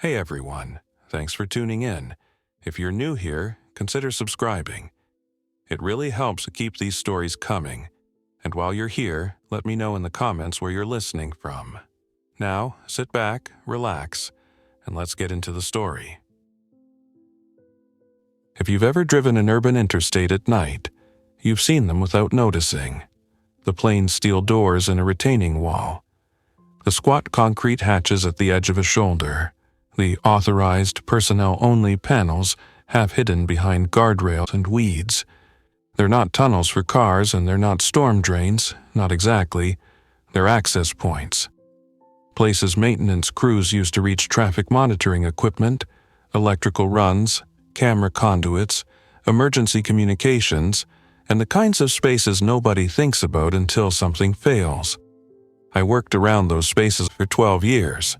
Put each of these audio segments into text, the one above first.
Hey everyone, thanks for tuning in. If you're new here, consider subscribing. It really helps keep these stories coming. And while you're here, let me know in the comments where you're listening from. Now, sit back, relax, and let's get into the story. If you've ever driven an urban interstate at night, you've seen them without noticing. The plain steel doors in a retaining wall. The squat concrete hatches at the edge of a shoulder. The authorized personnel-only panels half hidden behind guardrails and weeds. They're not tunnels for cars and they're not storm drains, not exactly. They're access points. Places maintenance crews use to reach traffic monitoring equipment, electrical runs, camera conduits, emergency communications, and the kinds of spaces nobody thinks about until something fails. I worked around those spaces for 12 years.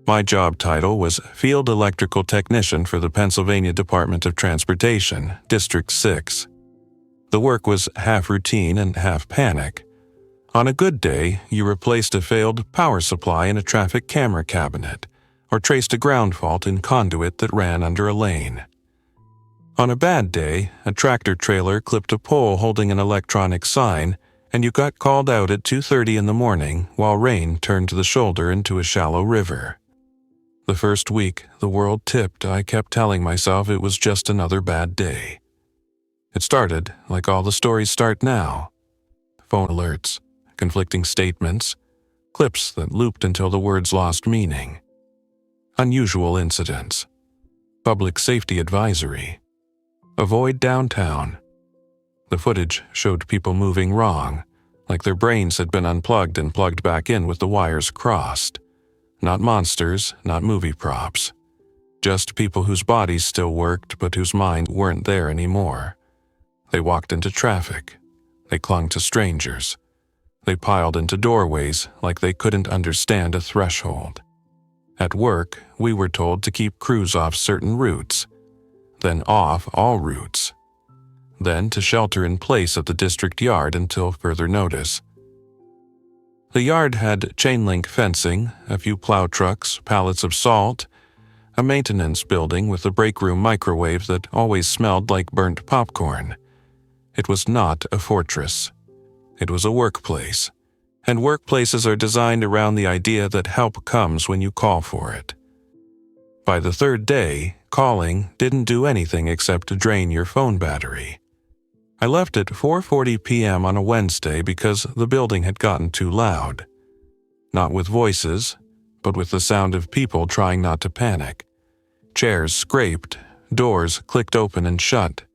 My job title was Field Electrical Technician for the Pennsylvania Department of Transportation, District 6. The work was half routine and half panic. On a good day, you replaced a failed power supply in a traffic camera cabinet, or traced a ground fault in conduit that ran under a lane. On a bad day, a tractor trailer clipped a pole holding an electronic sign, and you got called out at 2:30 in the morning while rain turned the shoulder into a shallow river. The first week the world tipped, I kept telling myself it was just another bad day. It started like all the stories start now. Phone alerts, conflicting statements, clips that looped until the words lost meaning. Unusual incidents. Public safety advisory. Avoid downtown. The footage showed people moving wrong, like their brains had been unplugged and plugged back in with the wires crossed. Not monsters, not movie props. Just people whose bodies still worked but whose minds weren't there anymore. They walked into traffic. They clung to strangers. They piled into doorways like they couldn't understand a threshold. At work, we were told to keep crews off certain routes, then off all routes, then to shelter in place at the district yard until further notice. The yard had chain-link fencing, a few plow trucks, pallets of salt, a maintenance building with a break room microwave that always smelled like burnt popcorn. It was not a fortress. It was a workplace, and workplaces are designed around the idea that help comes when you call for it. By the third day, calling didn't do anything except to drain your phone battery. I left at 4:40 p.m. on a Wednesday because the building had gotten too loud. Not with voices, but with the sound of people trying not to panic. Chairs scraped, doors clicked open and shut.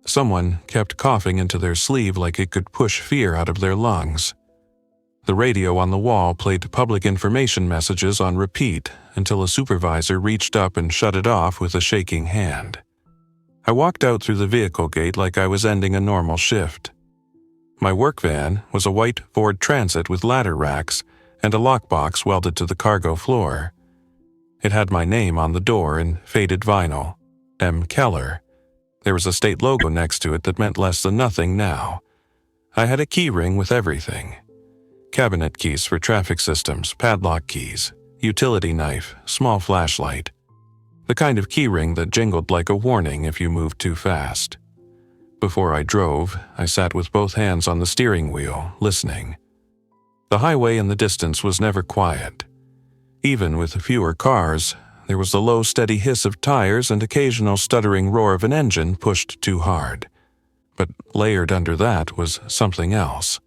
Someone kept coughing into their sleeve like it could push fear out of their lungs. The radio on the wall played public information messages on repeat until a supervisor reached up and shut it off with a shaking hand. I walked out through the vehicle gate like I was ending a normal shift. My work van was a white Ford Transit with ladder racks and a lockbox welded to the cargo floor. It had my name on the door in faded vinyl, M. Keller. There was a state logo next to it that meant less than nothing now. I had a key ring with everything. Cabinet keys for traffic systems, padlock keys, utility knife, small flashlight. The kind of key ring that jingled like a warning if you moved too fast. Before I drove, I sat with both hands on the steering wheel, listening. The highway in the distance was never quiet. Even with fewer cars, there was the low, steady hiss of tires and occasional stuttering roar of an engine pushed too hard. But layered under that was something else.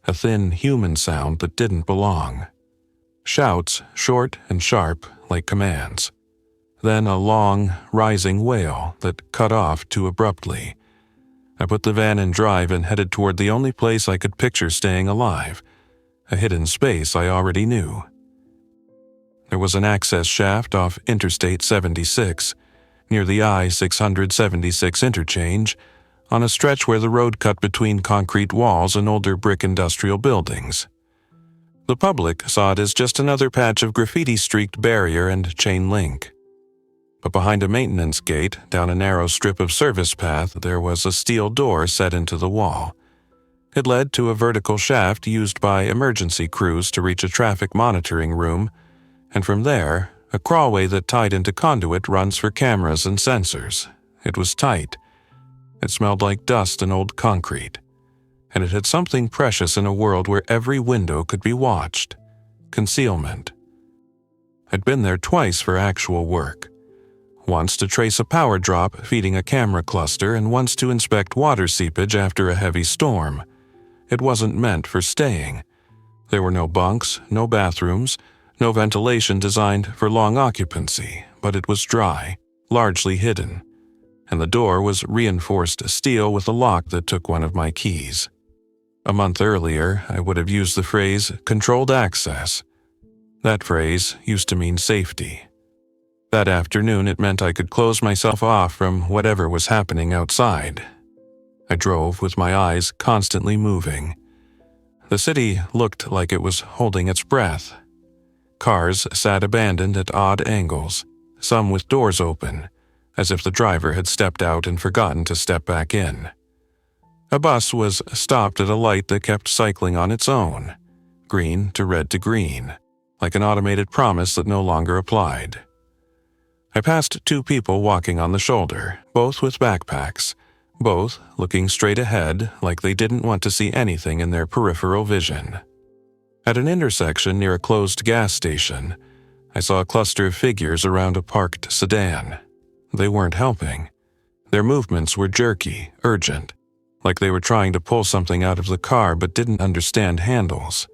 A thin human sound that didn't belong. Shouts, short and sharp, like commands. Then a long, rising wail that cut off too abruptly. I put the van in drive and headed toward the only place I could picture staying alive, a hidden space I already knew. There was an access shaft off Interstate 76, near the I-676 interchange, on a stretch where the road cut between concrete walls and older brick industrial buildings. The public saw it as just another patch of graffiti-streaked barrier and chain link. But behind a maintenance gate, down a narrow strip of service path, there was a steel door set into the wall. It led to a vertical shaft used by emergency crews to reach a traffic monitoring room, and from there, A crawlway that tied into conduit runs for cameras and sensors. It was tight. It smelled like dust and old concrete. And it had something precious in a world where every window could be watched. Concealment. I'd been there twice for actual work. Once to trace a power drop feeding a camera cluster and once to inspect water seepage after a heavy storm. It wasn't meant for staying. There were no bunks, no bathrooms, no ventilation designed for long occupancy, but it was dry, largely hidden. And the door was reinforced steel with a lock that took one of my keys. A month earlier, I would have used the phrase controlled access. That phrase used to mean safety. That afternoon, it meant I could close myself off from whatever was happening outside. I drove with my eyes constantly moving. The city looked like it was holding its breath. Cars sat abandoned at odd angles, some with doors open, as if the driver had stepped out and forgotten to step back in. A bus was stopped at a light that kept cycling on its own, green to red to green, like an automated promise that no longer applied. I passed two people walking on the shoulder, both with backpacks, both looking straight ahead like they didn't want to see anything in their peripheral vision. At an intersection near a closed gas station, I saw a cluster of figures around a parked sedan. They weren't helping. Their movements were jerky, urgent, like they were trying to pull something out of the car but didn't understand handles.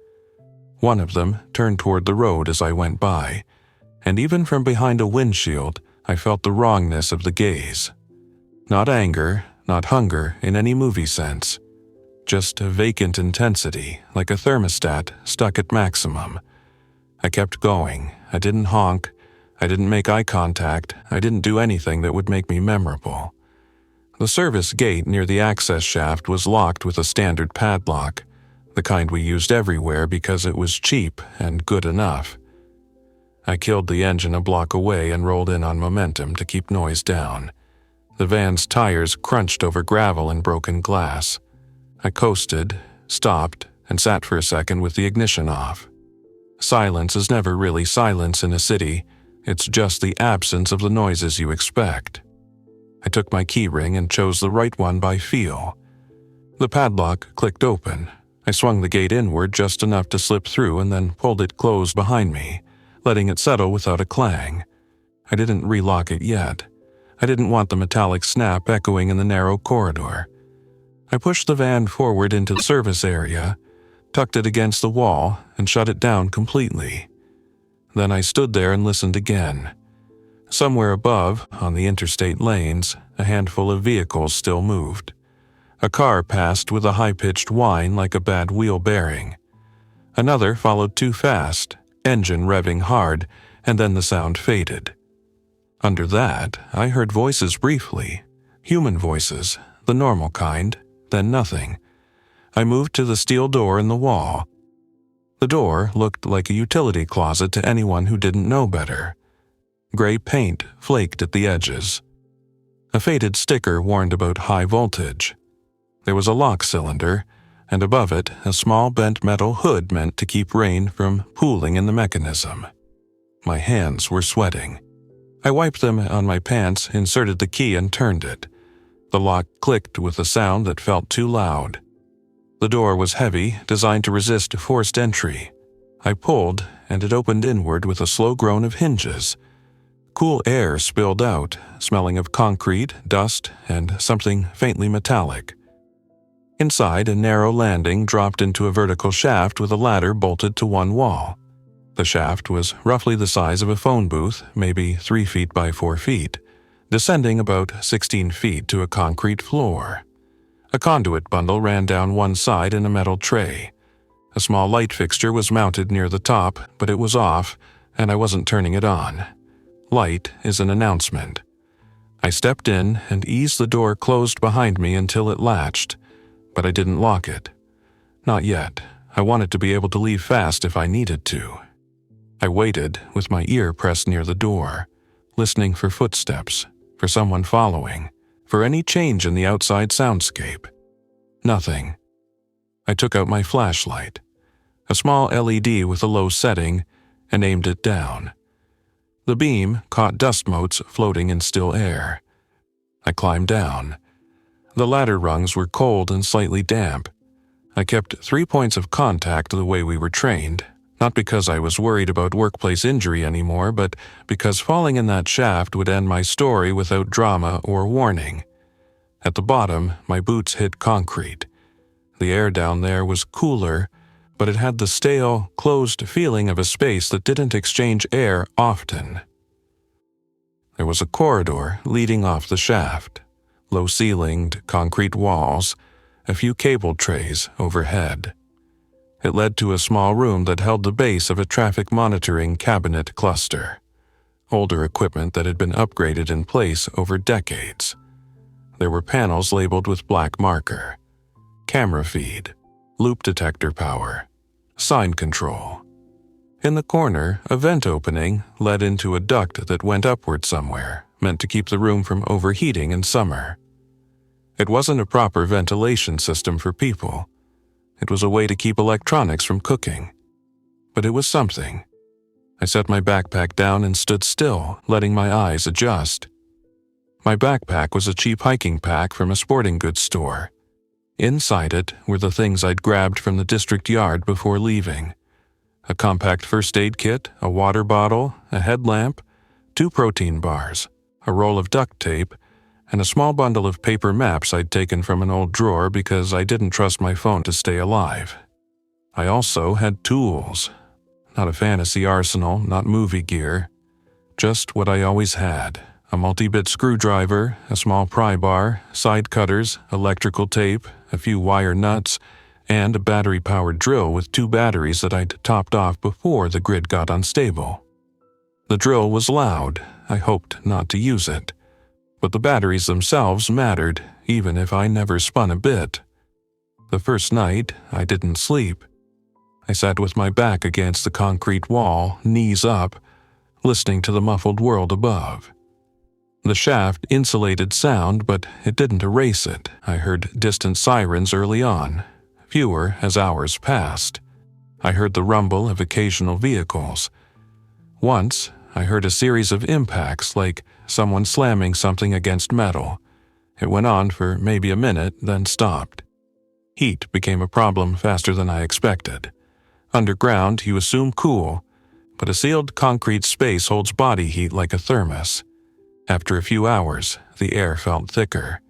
One of them turned toward the road as I went by, and even from behind a windshield, I felt the wrongness of the gaze. Not anger, not hunger in any movie sense. Just a vacant intensity, like a thermostat stuck at maximum. I kept going. I didn't honk. I didn't make eye contact. I didn't do anything that would make me memorable. The service gate near the access shaft was locked with a standard padlock, the kind we used everywhere because it was cheap and good enough. I killed the engine a block away and rolled in on momentum to keep noise down. The van's tires crunched over gravel and broken glass. I coasted, stopped, and sat for a second with the ignition off. Silence is never really silence in a city. It's just the absence of the noises you expect. I took my key ring and chose the right one by feel. The padlock clicked open. I swung the gate inward just enough to slip through and then pulled it closed behind me, letting it settle without a clang. I didn't relock it yet. I didn't want the metallic snap echoing in the narrow corridor. I pushed the van forward into the service area, tucked it against the wall, and shut it down completely. Then I stood there and listened again. Somewhere above, on the interstate lanes, a handful of vehicles still moved. A car passed with a high-pitched whine like a bad wheel bearing. Another followed too fast, engine revving hard, and then the sound faded. Under that, I heard voices briefly, human voices, the normal kind, then nothing. I moved to the steel door in the wall. The door looked like a utility closet to anyone who didn't know better. Gray paint flaked at the edges. A faded sticker warned about high voltage. There was a lock cylinder, and above it, a small bent metal hood meant to keep rain from pooling in the mechanism. My hands were sweating. I wiped them on my pants, inserted the key, and turned it. The lock clicked with a sound that felt too loud. The door was heavy, designed to resist forced entry. I pulled, and it opened inward with a slow groan of hinges. Cool air spilled out, smelling of concrete, dust, and something faintly metallic. Inside, a narrow landing dropped into a vertical shaft with a ladder bolted to one wall. The shaft was roughly the size of a phone booth, maybe 3 feet by 4 feet, descending about 16 feet to a concrete floor. A conduit bundle ran down one side in a metal tray. A small light fixture was mounted near the top, but it was off, and I wasn't turning it on. Light is an announcement. I stepped in and eased the door closed behind me until it latched, but I didn't lock it. Not yet. I wanted to be able to leave fast if I needed to. I waited with my ear pressed near the door, listening for footsteps, for someone following, for any change in the outside soundscape. Nothing. I took out my flashlight, a small LED with a low setting, and aimed it down. The beam caught dust motes floating in still air. I climbed down. The ladder rungs were cold and slightly damp. I kept 3 points of contact the way we were trained, not because I was worried about workplace injury anymore, but because falling in that shaft would end my story without drama or warning. At the bottom, my boots hit concrete. The air down there was cooler, but it had the stale, closed feeling of a space that didn't exchange air often. There was a corridor leading off the shaft, low-ceilinged concrete walls, a few cable trays overhead. It led to a small room that held the base of a traffic monitoring cabinet cluster, older equipment that had been upgraded in place over decades. There were panels labeled with black marker: camera feed, loop detector power, sign control. In the corner, a vent opening led into a duct that went upward somewhere, meant to keep the room from overheating in summer. It wasn't a proper ventilation system for people. It was a way to keep electronics from cooking. But it was something. I set my backpack down and stood still, letting my eyes adjust. My backpack was a cheap hiking pack from a sporting goods store. Inside it were the things I'd grabbed from the district yard before leaving: a compact first aid kit, a water bottle, a headlamp, 2 protein bars, a roll of duct tape, and a small bundle of paper maps I'd taken from an old drawer because I didn't trust my phone to stay alive. I also had tools. Not a fantasy arsenal, not movie gear. Just what I always had: a multi-bit screwdriver, a small pry bar, side cutters, electrical tape, a few wire nuts, and a battery-powered drill with 2 batteries that I'd topped off before the grid got unstable. The drill was loud. I hoped not to use it. But the batteries themselves mattered, even if I never spun a bit. The first night, I didn't sleep. I sat with my back against the concrete wall, knees up, listening to the muffled world above. The shaft insulated sound, but it didn't erase it. I heard distant sirens early on, fewer as hours passed. I heard the rumble of occasional vehicles. Once, I heard a series of impacts, like someone slamming something against metal. It went on for maybe a minute, then stopped. Heat became a problem faster than I expected. Underground, you assume cool, but a sealed concrete space holds body heat like a thermos. After a few hours, the air felt thicker.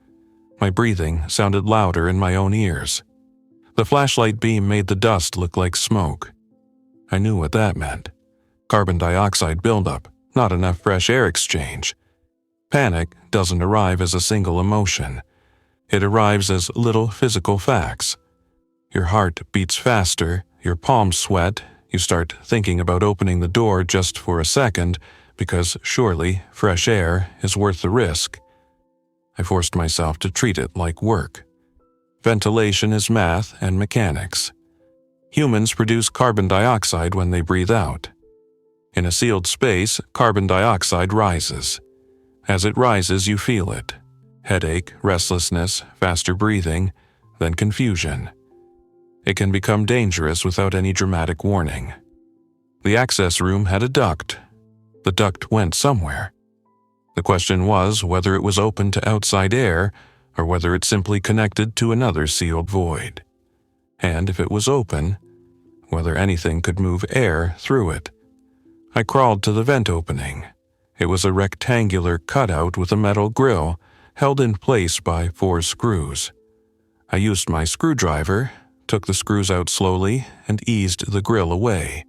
My breathing sounded louder in my own ears. The flashlight beam made the dust look like smoke. I knew what that meant. Carbon dioxide buildup, not enough fresh air exchange. Panic doesn't arrive as a single emotion. It arrives as little physical facts. Your heart beats faster, your palms sweat, you start thinking about opening the door just for a second, because surely fresh air is worth the risk. I forced myself to treat it like work. Ventilation is math and mechanics. Humans produce carbon dioxide when they breathe out. In a sealed space, carbon dioxide rises. As it rises, you feel it. Headache, restlessness, faster breathing, then confusion. It can become dangerous without any dramatic warning. The access room had a duct. The duct went somewhere. The question was whether it was open to outside air or whether it simply connected to another sealed void. And if it was open, whether anything could move air through it. I crawled to the vent opening. It was a rectangular cutout with a metal grill held in place by 4 screws. I used my screwdriver, took the screws out slowly, and eased the grill away.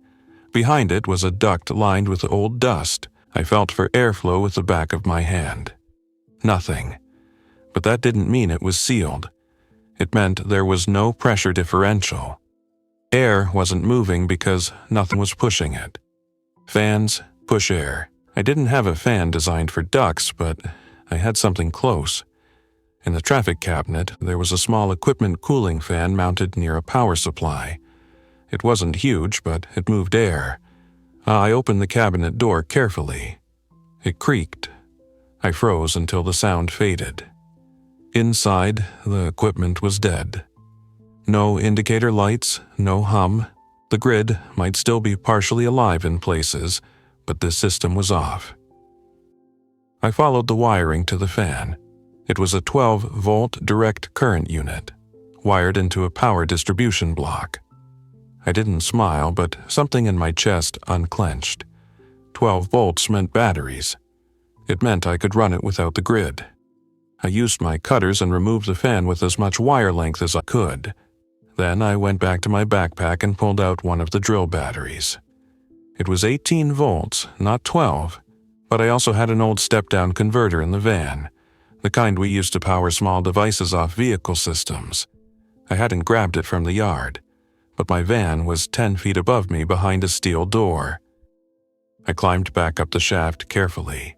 Behind it was a duct lined with old dust. I felt for airflow with the back of my hand. Nothing. But that didn't mean it was sealed. It meant there was no pressure differential. Air wasn't moving because nothing was pushing it. Fans push air. I didn't have a fan designed for ducts, but I had something close. In the traffic cabinet, there was a small equipment cooling fan mounted near a power supply. It wasn't huge, but it moved air. I opened the cabinet door carefully. It creaked. I froze until the sound faded. Inside, the equipment was dead. No indicator lights, no hum. The grid might still be partially alive in places, but this system was off. I followed the wiring to the fan. It was a 12-volt direct current unit, wired into a power distribution block. I didn't smile, but something in my chest unclenched. 12 volts meant batteries. It meant I could run it without the grid. I used my cutters and removed the fan with as much wire length as I could. Then I went back to my backpack and pulled out one of the drill batteries. It was 18 volts, not 12, but I also had an old step-down converter in the van, the kind we use to power small devices off vehicle systems. I hadn't grabbed it from the yard, but my van was 10 feet above me behind a steel door. I climbed back up the shaft carefully.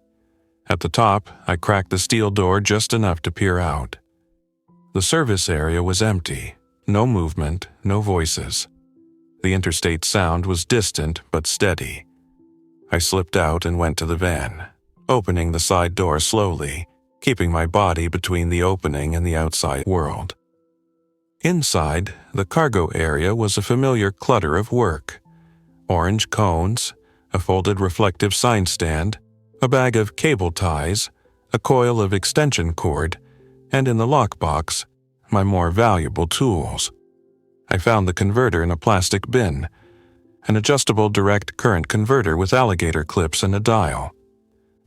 At the top, I cracked the steel door just enough to peer out. The service area was empty. No movement, no voices. The interstate sound was distant but steady. I slipped out and went to the van, opening the side door slowly, keeping my body between the opening and the outside world. Inside, the cargo area was a familiar clutter of work. Orange cones, a folded reflective sign stand, a bag of cable ties, a coil of extension cord, and in the lockbox, my more valuable tools. I found the converter in a plastic bin, an adjustable direct current converter with alligator clips and a dial.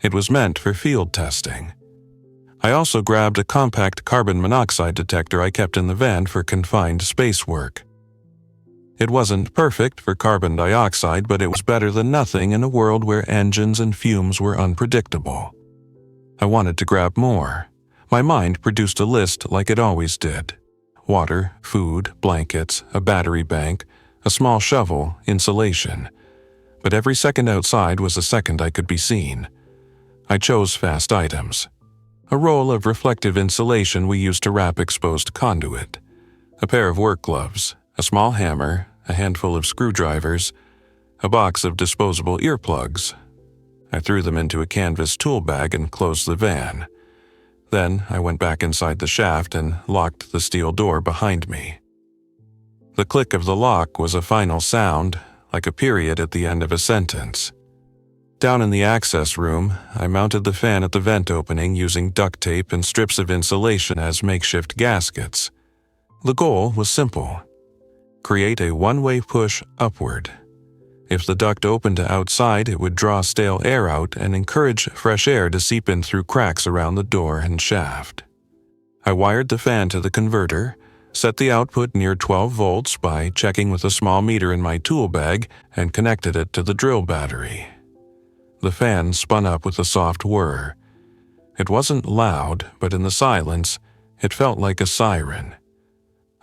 It was meant for field testing. I also grabbed a compact carbon monoxide detector I kept in the van for confined space work. It wasn't perfect for carbon dioxide, but it was better than nothing in a world where engines and fumes were unpredictable. I wanted to grab more. My mind produced a list like it always did. Water, food, blankets, a battery bank, a small shovel, insulation. But every second outside was a second I could be seen. I chose fast items. A roll of reflective insulation we used to wrap exposed conduit, a pair of work gloves, a small hammer, a handful of screwdrivers, a box of disposable earplugs. I threw them into a canvas tool bag and closed the van. Then I went back inside the shaft and locked the steel door behind me. The click of the lock was a final sound, like a period at the end of a sentence. Down in the access room, I mounted the fan at the vent opening using duct tape and strips of insulation as makeshift gaskets. The goal was simple: create a one-way push upward. If the duct opened to outside, it would draw stale air out and encourage fresh air to seep in through cracks around the door and shaft. I wired the fan to the converter, set the output near 12 volts by checking with a small meter in my tool bag, and connected it to the drill battery. The fan spun up with a soft whir. It wasn't loud, but in the silence, it felt like a siren.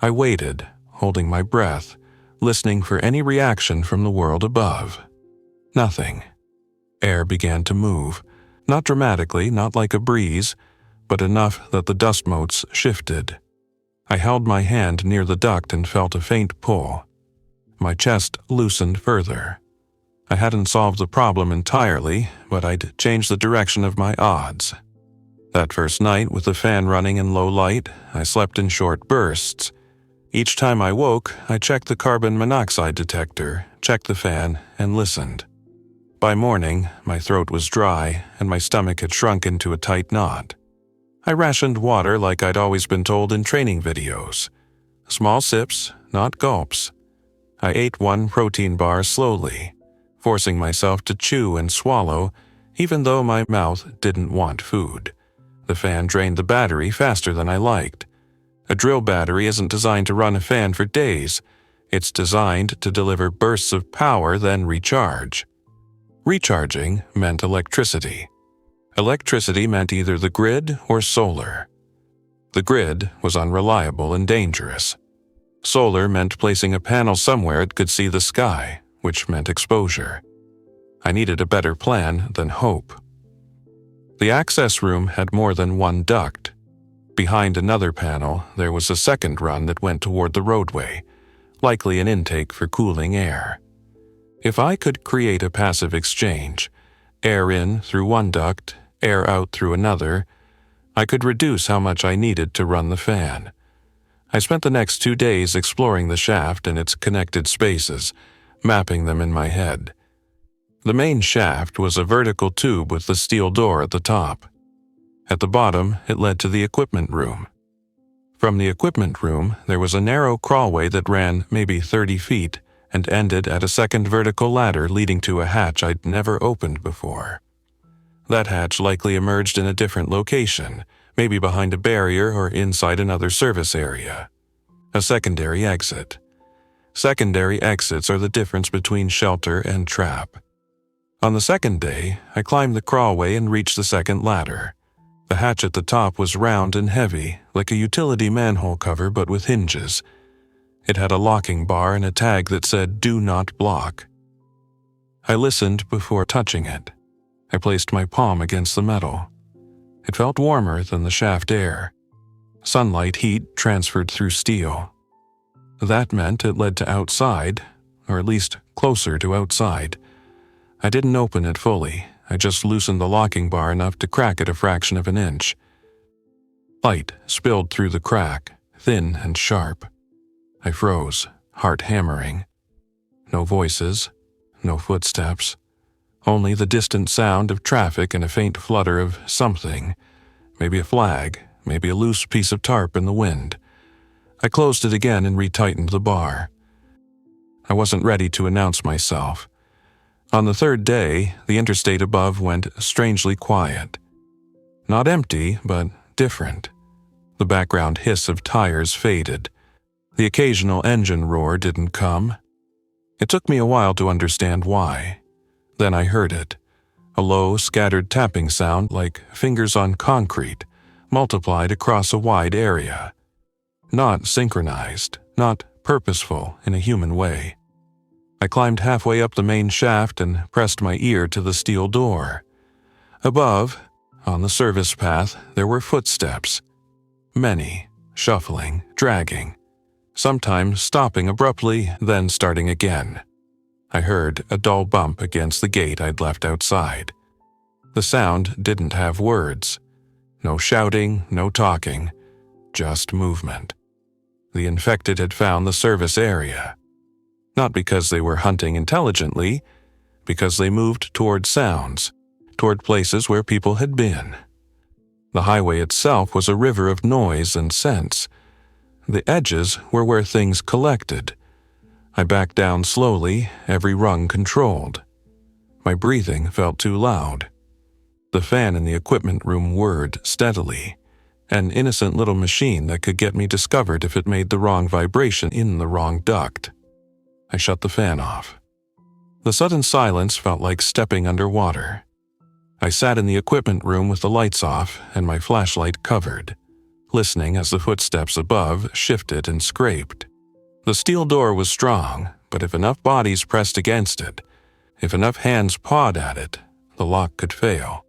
I waited, holding my breath, listening for any reaction from the world above. Nothing. Air began to move, not dramatically, not like a breeze, but enough that the dust motes shifted. I held my hand near the duct and felt a faint pull. My chest loosened further. I hadn't solved the problem entirely, but I'd changed the direction of my odds. That first night, with the fan running in low light, I slept in short bursts. Each time I woke, I checked the carbon monoxide detector, checked the fan, and listened. By morning, my throat was dry, and my stomach had shrunk into a tight knot. I rationed water like I'd always been told in training videos. Small sips, not gulps. I ate one protein bar slowly, forcing myself to chew and swallow, even though my mouth didn't want food. The fan drained the battery faster than I liked. A drill battery isn't designed to run a fan for days. It's designed to deliver bursts of power, then recharge. Recharging meant electricity. Electricity meant either the grid or solar. The grid was unreliable and dangerous. Solar meant placing a panel somewhere it could see the sky, which meant exposure. I needed a better plan than hope. The access room had more than one duct. Behind another panel, there was a second run that went toward the roadway, likely an intake for cooling air. If I could create a passive exchange, air in through one duct, air out through another, I could reduce how much I needed to run the fan. I spent the next 2 days exploring the shaft and its connected spaces, mapping them in my head. The main shaft was a vertical tube with the steel door at the top. At the bottom, it led to the equipment room. From the equipment room, there was a narrow crawlway that ran maybe 30 feet and ended at a second vertical ladder leading to a hatch I'd never opened before. That hatch likely emerged in a different location, maybe behind a barrier or inside another service area. A secondary exit. Secondary exits are the difference between shelter and trap. On the second day, I climbed the crawlway and reached the second ladder. The hatch at the top was round and heavy, like a utility manhole cover but with hinges. It had a locking bar and a tag that said, "Do not block." I listened before touching it. I placed my palm against the metal. It felt warmer than the shaft air. Sunlight heat transferred through steel. That meant it led to outside, or at least closer to outside. I didn't open it fully. I just loosened the locking bar enough to crack it a fraction of an inch. Light spilled through the crack, thin and sharp. I froze, heart hammering. No voices, no footsteps. Only the distant sound of traffic and a faint flutter of something. Maybe a flag, maybe a loose piece of tarp in the wind. I closed it again and retightened the bar. I wasn't ready to announce myself. On the third day, the interstate above went strangely quiet. Not empty, but different. The background hiss of tires faded. The occasional engine roar didn't come. It took me a while to understand why. Then I heard it. A low, scattered tapping sound like fingers on concrete, multiplied across a wide area. Not synchronized, not purposeful in a human way. I climbed halfway up the main shaft and pressed my ear to the steel door. Above, on the service path, there were footsteps. Many, shuffling, dragging, sometimes stopping abruptly, then starting again. I heard a dull bump against the gate I'd left outside. The sound didn't have words. No shouting, no talking, just movement. The infected had found the service area. Not because they were hunting intelligently, because they moved toward sounds, toward places where people had been. The highway itself was a river of noise and scents. The edges were where things collected. I backed down slowly, every rung controlled. My breathing felt too loud. The fan in the equipment room whirred steadily, an innocent little machine that could get me discovered if it made the wrong vibration in the wrong duct. I shut the fan off. The sudden silence felt like stepping underwater. I sat in the equipment room with the lights off and my flashlight covered, listening as the footsteps above shifted and scraped. The steel door was strong, but if enough bodies pressed against it, if enough hands pawed at it, the lock could fail.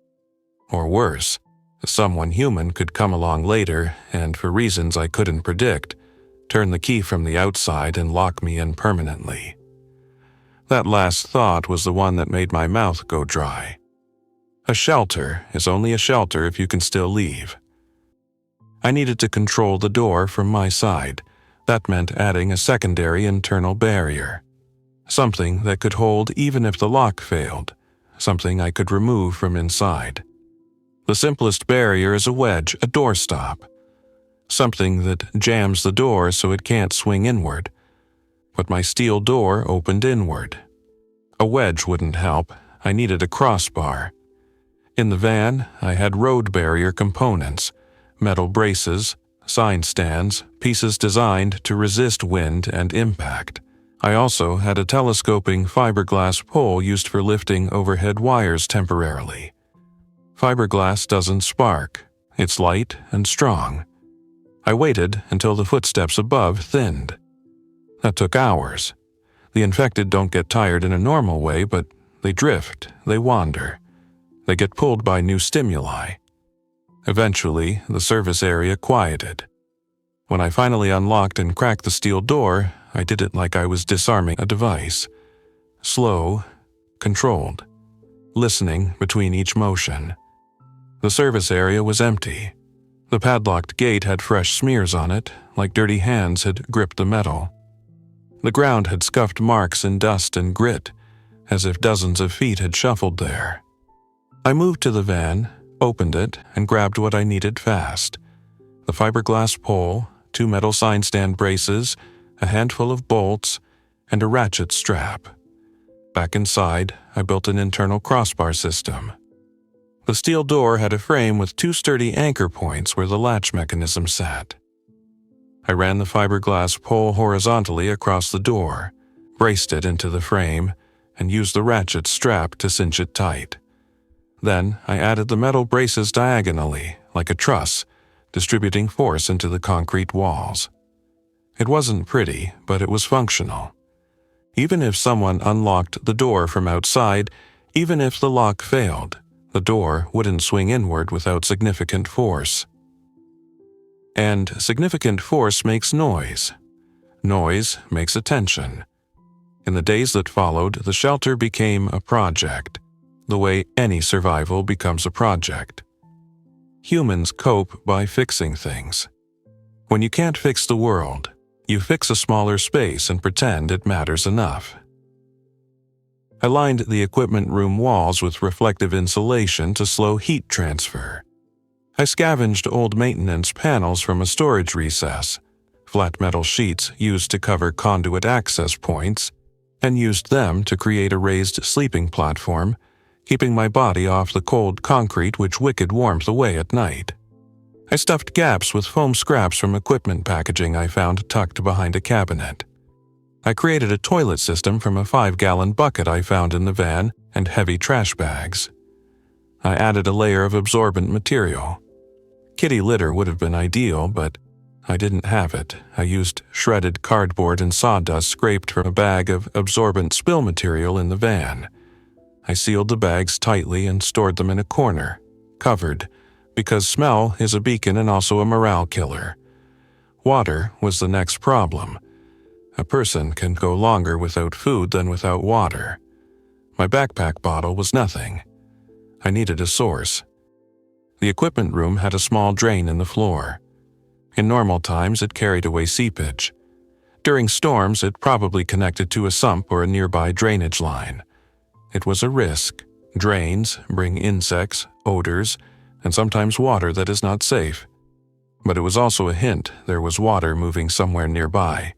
Or worse, someone human could come along later and, for reasons I couldn't predict, turn the key from the outside and lock me in permanently. That last thought was the one that made my mouth go dry. A shelter is only a shelter if you can still leave. I needed to control the door from my side. That meant adding a secondary internal barrier. Something that could hold even if the lock failed. Something I could remove from inside. The simplest barrier is a wedge, a doorstop. Something that jams the door so it can't swing inward. But my steel door opened inward. A wedge wouldn't help. I needed a crossbar. In the van, I had road barrier components, metal braces, sign stands, pieces designed to resist wind and impact. I also had a telescoping fiberglass pole used for lifting overhead wires temporarily. Fiberglass doesn't spark. It's light and strong. I waited until the footsteps above thinned. That took hours. The infected don't get tired in a normal way, but they drift, they wander. They get pulled by new stimuli. Eventually, the service area quieted. When I finally unlocked and cracked the steel door, I did it like I was disarming a device. Slow, controlled, listening between each motion. The service area was empty. The padlocked gate had fresh smears on it, like dirty hands had gripped the metal. The ground had scuffed marks in dust and grit, as if dozens of feet had shuffled there. I moved to the van, opened it, and grabbed what I needed fast: the fiberglass pole, 2 metal sign stand braces, a handful of bolts, and a ratchet strap. Back inside, I built an internal crossbar system. The steel door had a frame with 2 sturdy anchor points where the latch mechanism sat. I ran the fiberglass pole horizontally across the door, braced it into the frame, and used the ratchet strap to cinch it tight. Then I added the metal braces diagonally, like a truss, distributing force into the concrete walls. It wasn't pretty, but it was functional. Even if someone unlocked the door from outside, even if the lock failed, the door wouldn't swing inward without significant force. And significant force makes noise. Noise makes attention. In the days that followed, the shelter became a project, the way any survival becomes a project. Humans cope by fixing things. When you can't fix the world, you fix a smaller space and pretend it matters enough. I lined the equipment room walls with reflective insulation to slow heat transfer. I scavenged old maintenance panels from a storage recess, flat metal sheets used to cover conduit access points, and used them to create a raised sleeping platform, keeping my body off the cold concrete which wicked warmth away at night. I stuffed gaps with foam scraps from equipment packaging I found tucked behind a cabinet. I created a toilet system from a 5-gallon bucket I found in the van and heavy trash bags. I added a layer of absorbent material. Kitty litter would have been ideal, but I didn't have it. I used shredded cardboard and sawdust scraped from a bag of absorbent spill material in the van. I sealed the bags tightly and stored them in a corner, covered, because smell is a beacon and also a morale killer. Water was the next problem. A person can go longer without food than without water. My backpack bottle was nothing. I needed a source. The equipment room had a small drain in the floor. In normal times, it carried away seepage. During storms, it probably connected to a sump or a nearby drainage line. It was a risk. Drains bring insects, odors, and sometimes water that is not safe. But it was also a hint there was water moving somewhere nearby.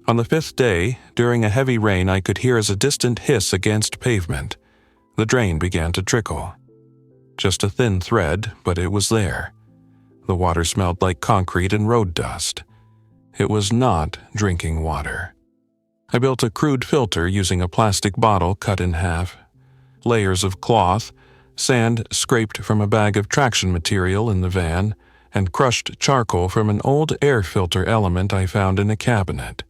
On the 5th day, during a heavy rain, I could hear as a distant hiss against pavement. The drain began to trickle. Just a thin thread, but it was there. The water smelled like concrete and road dust. It was not drinking water. I built a crude filter using a plastic bottle cut in half, layers of cloth, sand scraped from a bag of traction material in the van, and crushed charcoal from an old air filter element I found in a cabinet.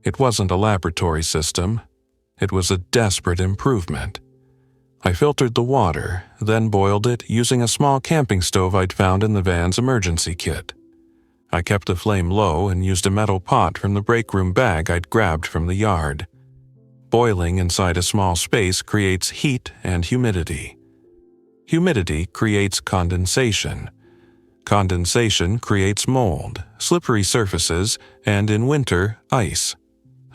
It wasn't a laboratory system. It was a desperate improvement. I filtered the water, then boiled it using a small camping stove I'd found in the van's emergency kit. I kept the flame low and used a metal pot from the break room bag I'd grabbed from the yard. Boiling inside a small space creates heat and humidity. Humidity creates condensation. Condensation creates mold, slippery surfaces, and in winter, ice.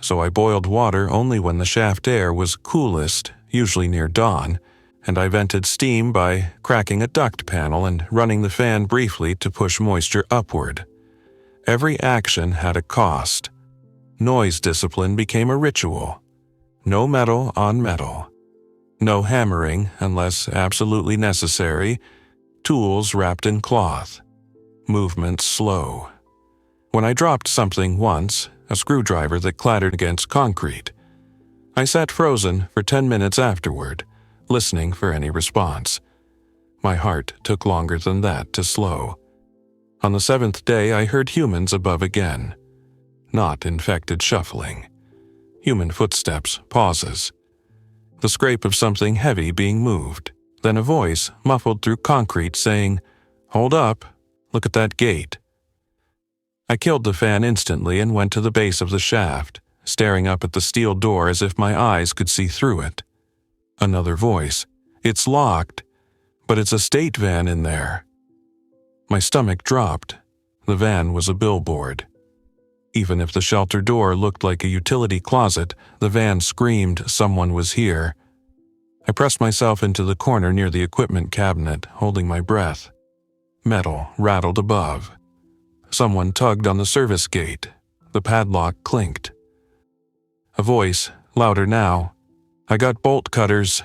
So I boiled water only when the shaft air was coolest, usually near dawn, and I vented steam by cracking a duct panel and running the fan briefly to push moisture upward. Every action had a cost. Noise discipline became a ritual. No metal on metal. No hammering unless absolutely necessary. Tools wrapped in cloth. Movements slow. When I dropped something once, a screwdriver that clattered against concrete, I sat frozen for 10 minutes afterward, listening for any response. My heart took longer than that to slow. On the 7th day, I heard humans above again. Not infected shuffling. Human footsteps, pauses. The scrape of something heavy being moved. Then a voice, muffled through concrete, saying, "Hold up, look at that gate." I killed the fan instantly and went to the base of the shaft, staring up at the steel door as if my eyes could see through it. Another voice. "It's locked, but it's a state van in there." My stomach dropped. The van was a billboard. Even if the shelter door looked like a utility closet, the van screamed someone was here. I pressed myself into the corner near the equipment cabinet, holding my breath. Metal rattled above. Someone tugged on the service gate. The padlock clinked. A voice, louder now. "I got bolt cutters."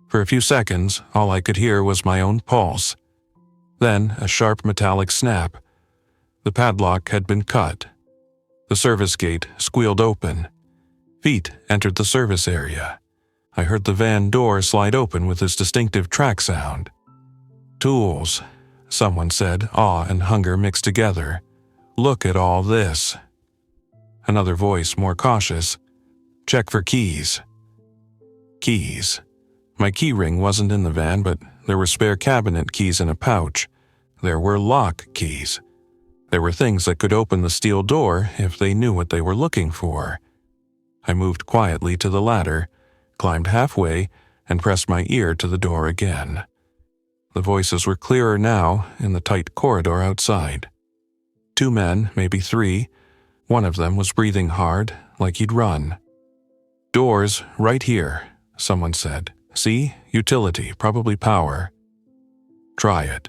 For a few seconds, all I could hear was my own pulse. Then a sharp metallic snap. The padlock had been cut. The service gate squealed open. Feet entered the service area. I heard the van door slide open with its distinctive track sound. "Tools," someone said, awe and hunger mixed together. "Look at all this." Another voice, more cautious. "Check for keys." Keys. My key ring wasn't in the van, but there were spare cabinet keys in a pouch. There were lock keys. There were things that could open the steel door if they knew what they were looking for. I moved quietly to the ladder, climbed halfway, and pressed my ear to the door again. The voices were clearer now in the tight corridor outside. 2 men, maybe 3. One of them was breathing hard, like he'd run. "Doors, right here," someone said. "See? Utility, probably power." "Try it."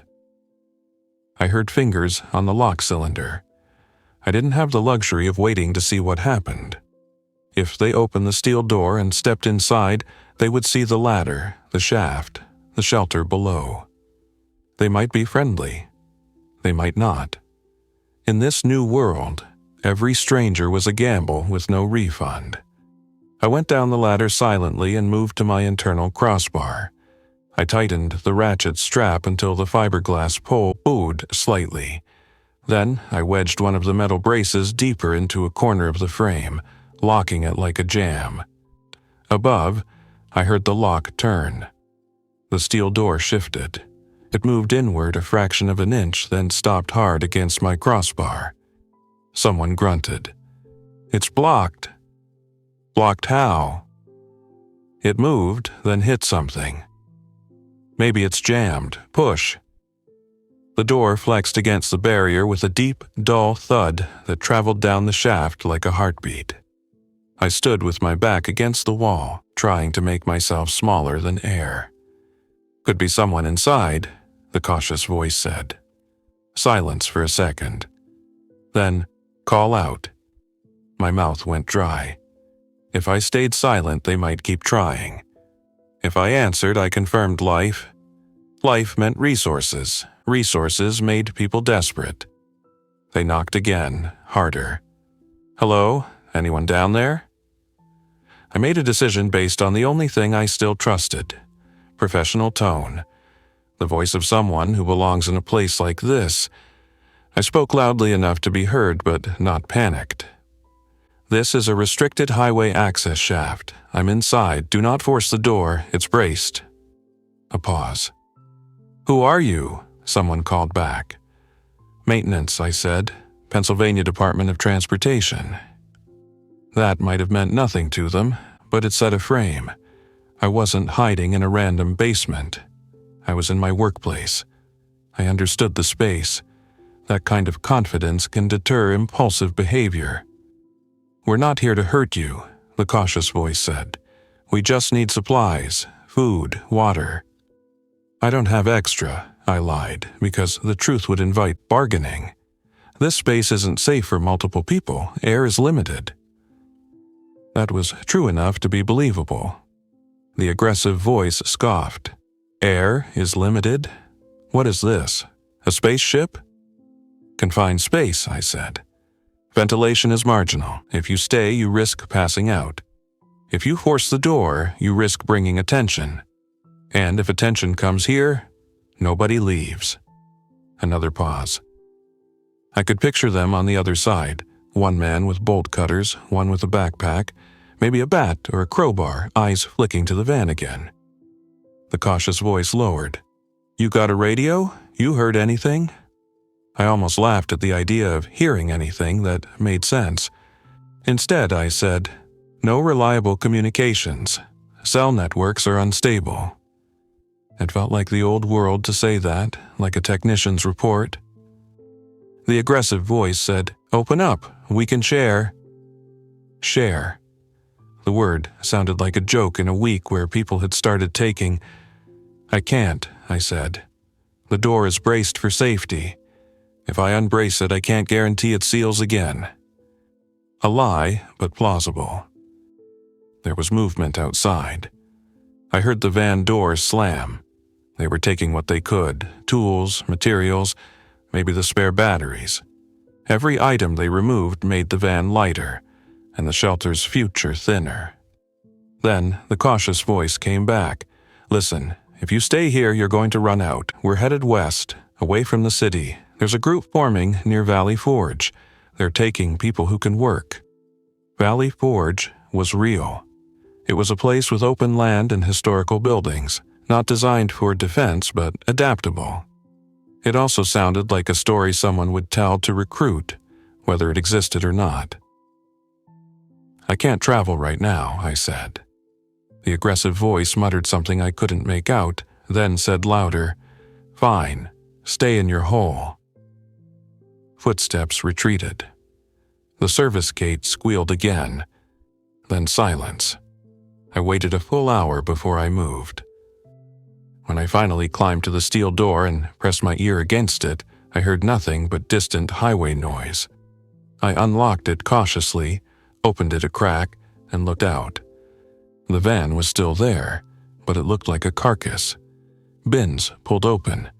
I heard fingers on the lock cylinder. I didn't have the luxury of waiting to see what happened. If they opened the steel door and stepped inside, they would see the ladder, the shaft, the shelter below. They might be friendly. They might not. In this new world, every stranger was a gamble with no refund. I went down the ladder silently and moved to my internal crossbar. I tightened the ratchet strap until the fiberglass pole bowed slightly. Then I wedged one of the metal braces deeper into a corner of the frame, locking it like a jam. Above, I heard the lock turn. The steel door shifted. It moved inward a fraction of an inch, then stopped hard against my crossbar. Someone grunted. "It's blocked." "Blocked how?" It moved, then hit something. "Maybe it's jammed. Push." The door flexed against the barrier with a deep, dull thud that traveled down the shaft like a heartbeat. I stood with my back against the wall, trying to make myself smaller than air. "Could be someone inside," the cautious voice said. Silence for a second. Then, "Call out." My mouth went dry. If I stayed silent, they might keep trying. If I answered, I confirmed life. Life meant resources. Resources made people desperate. They knocked again, harder. "Hello? Anyone down there?" I made a decision based on the only thing I still trusted. Professional tone. The voice of someone who belongs in a place like this. I spoke loudly enough to be heard, but not panicked. "This is a restricted highway access shaft. I'm inside. Do not force the door. It's braced." A pause. "Who are you?" someone called back. "Maintenance," I said. "Pennsylvania Department of Transportation." That might have meant nothing to them, but it set a frame. I wasn't hiding in a random basement. I was in my workplace. I understood the space. That kind of confidence can deter impulsive behavior. "We're not here to hurt you," the cautious voice said. "We just need supplies, food, water." "I don't have extra," I lied, because the truth would invite bargaining. "This space isn't safe for multiple people. Air is limited." That was true enough to be believable. The aggressive voice scoffed. "Air is limited? What is this? A spaceship?" "Confined space," I said. "Ventilation is marginal. If you stay, you risk passing out. If you force the door, you risk bringing attention. And if attention comes here, nobody leaves." Another pause. I could picture them on the other side. One man with bolt cutters, one with a backpack, maybe a bat or a crowbar, eyes flicking to the van again. The cautious voice lowered. "You got a radio? You heard anything?" I almost laughed at the idea of hearing anything that made sense. Instead, I said, "No reliable communications. Cell networks are unstable." It felt like the old world to say that, like a technician's report. The aggressive voice said, "Open up. We can share." Share. The word sounded like a joke in a week where people had started taking. "I can't," I said. "The door is braced for safety. If I unbrace it, I can't guarantee it seals again." A lie, but plausible. There was movement outside. I heard the van doors slam. They were taking what they could: tools, materials, maybe the spare batteries. Every item they removed made the van lighter, and the shelter's future thinner. Then the cautious voice came back. "Listen, if you stay here, you're going to run out. We're headed west, away from the city. There's a group forming near Valley Forge. They're taking people who can work." Valley Forge was real. It was a place with open land and historical buildings, not designed for defense but adaptable. It also sounded like a story someone would tell to recruit, whether it existed or not. "I can't travel right now," I said. The aggressive voice muttered something I couldn't make out, then said louder, "Fine, stay in your hole." Footsteps retreated. The service gate squealed again, then silence. I waited a full hour before I moved. When I finally climbed to the steel door and pressed my ear against it, I heard nothing but distant highway noise. I unlocked it cautiously, opened it a crack, and looked out. The van was still there, but it looked like a carcass. Bins pulled open.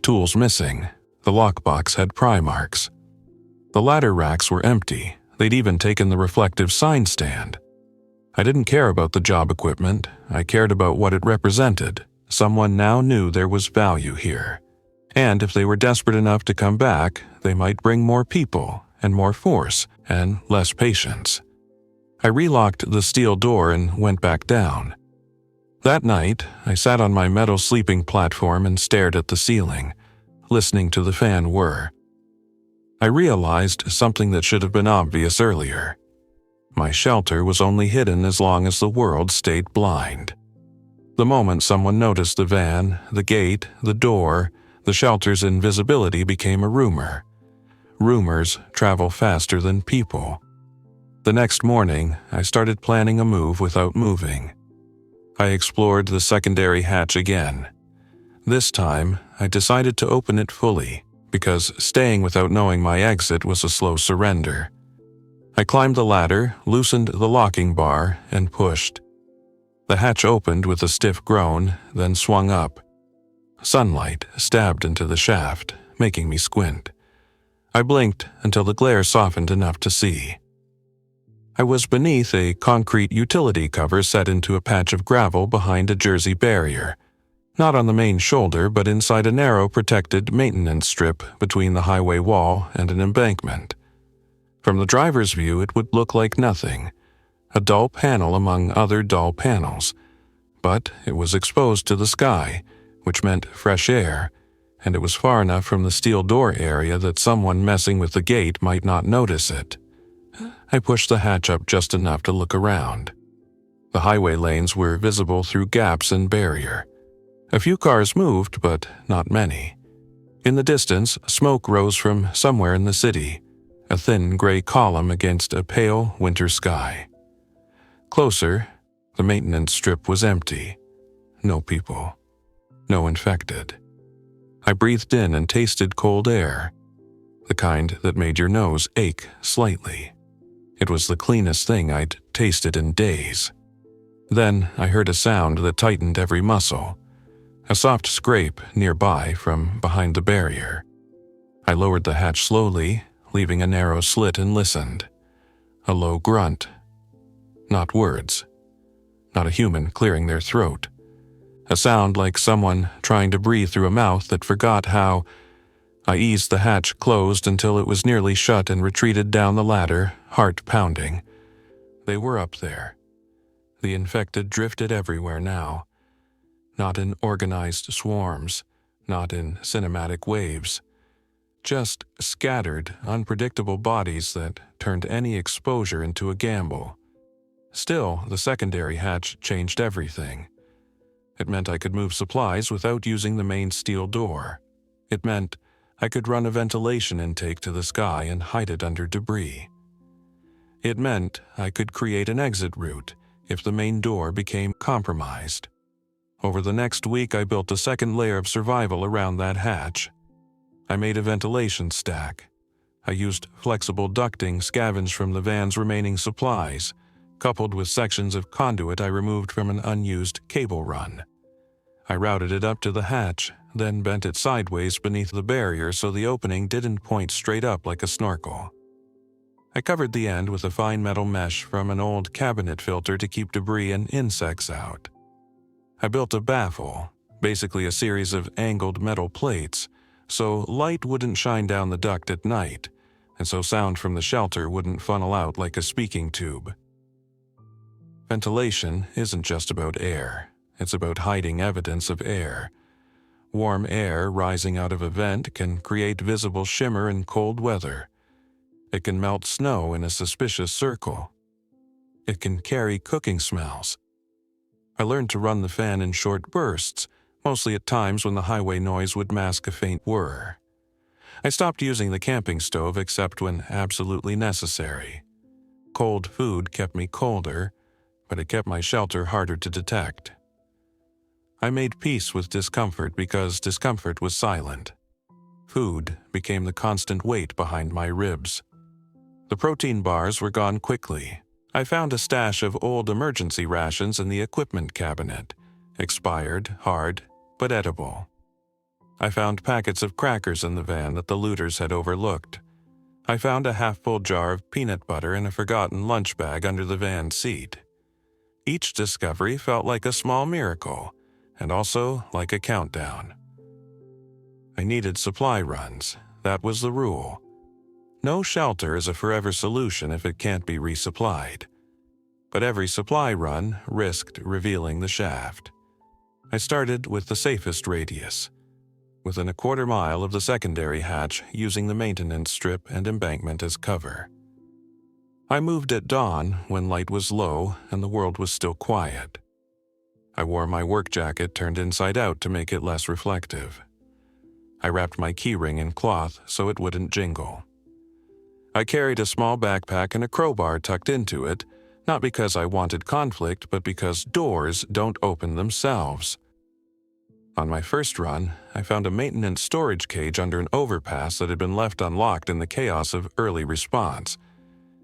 Tools missing. The lockbox had pry marks. The ladder racks were empty. They'd even taken the reflective sign stand. I didn't care about the job equipment. I cared about what it represented. Someone now knew there was value here. And if they were desperate enough to come back, they might bring more people and more force and less patience. I relocked the steel door and went back down. That night, I sat on my metal sleeping platform and stared at the ceiling, listening to the fan whir. I realized something that should have been obvious earlier. My shelter was only hidden as long as the world stayed blind. The moment someone noticed the van, the gate, the door, the shelter's invisibility became a rumor. Rumors travel faster than people. The next morning, I started planning a move without moving. I explored the secondary hatch again. This time, I decided to open it fully, because staying without knowing my exit was a slow surrender. I climbed the ladder, loosened the locking bar, and pushed. The hatch opened with a stiff groan, then swung up. Sunlight stabbed into the shaft, making me squint. I blinked until the glare softened enough to see. I was beneath a concrete utility cover set into a patch of gravel behind a Jersey barrier. Not on the main shoulder, but inside a narrow protected maintenance strip between the highway wall and an embankment. From the driver's view, it would look like nothing. A dull panel among other dull panels. But it was exposed to the sky, which meant fresh air, and it was far enough from the steel door area that someone messing with the gate might not notice it. I pushed the hatch up just enough to look around. The highway lanes were visible through gaps in barrier. A few cars moved, but not many. In the distance, smoke rose from somewhere in the city, a thin gray column against a pale winter sky. Closer, the maintenance strip was empty. No people. No infected. I breathed in and tasted cold air, the kind that made your nose ache slightly. It was the cleanest thing I'd tasted in days. Then I heard a sound that tightened every muscle, a soft scrape nearby from behind the barrier. I lowered the hatch slowly, leaving a narrow slit, and listened. A low grunt. Not words. Not a human clearing their throat. A sound like someone trying to breathe through a mouth that forgot how. I eased the hatch closed until it was nearly shut and retreated down the ladder, heart pounding. They were up there. The infected drifted everywhere now. Not in organized swarms, not in cinematic waves. Just scattered, unpredictable bodies that turned any exposure into a gamble. Still, the secondary hatch changed everything. It meant I could move supplies without using the main steel door. It meant I could run a ventilation intake to the sky and hide it under debris. It meant I could create an exit route if the main door became compromised. Over the next week, I built a second layer of survival around that hatch. I made a ventilation stack. I used flexible ducting scavenged from the van's remaining supplies, coupled with sections of conduit I removed from an unused cable run. I routed it up to the hatch, then bent it sideways beneath the barrier so the opening didn't point straight up like a snorkel. I covered the end with a fine metal mesh from an old cabinet filter to keep debris and insects out. I built a baffle, basically a series of angled metal plates, so light wouldn't shine down the duct at night, and so sound from the shelter wouldn't funnel out like a speaking tube. Ventilation isn't just about air, it's about hiding evidence of air. Warm air rising out of a vent can create visible shimmer in cold weather. It can melt snow in a suspicious circle. It can carry cooking smells. I learned to run the fan in short bursts, mostly at times when the highway noise would mask a faint whir. I stopped using the camping stove except when absolutely necessary. Cold food kept me colder, but it kept my shelter harder to detect. I made peace with discomfort because discomfort was silent. Food became the constant weight behind my ribs. The protein bars were gone quickly. I found a stash of old emergency rations in the equipment cabinet, expired, hard, but edible. I found packets of crackers in the van that the looters had overlooked. I found a half-full jar of peanut butter in a forgotten lunch bag under the van seat. Each discovery felt like a small miracle, and also like a countdown. I needed supply runs. That was the rule. No shelter is a forever solution if it can't be resupplied. But every supply run risked revealing the shaft. I started with the safest radius, within a quarter mile of the secondary hatch, using the maintenance strip and embankment as cover. I moved at dawn when light was low and the world was still quiet. I wore my work jacket turned inside out to make it less reflective. I wrapped my keyring in cloth so it wouldn't jingle. I carried a small backpack and a crowbar tucked into it, not because I wanted conflict, but because doors don't open themselves. On my first run, I found a maintenance storage cage under an overpass that had been left unlocked in the chaos of early response.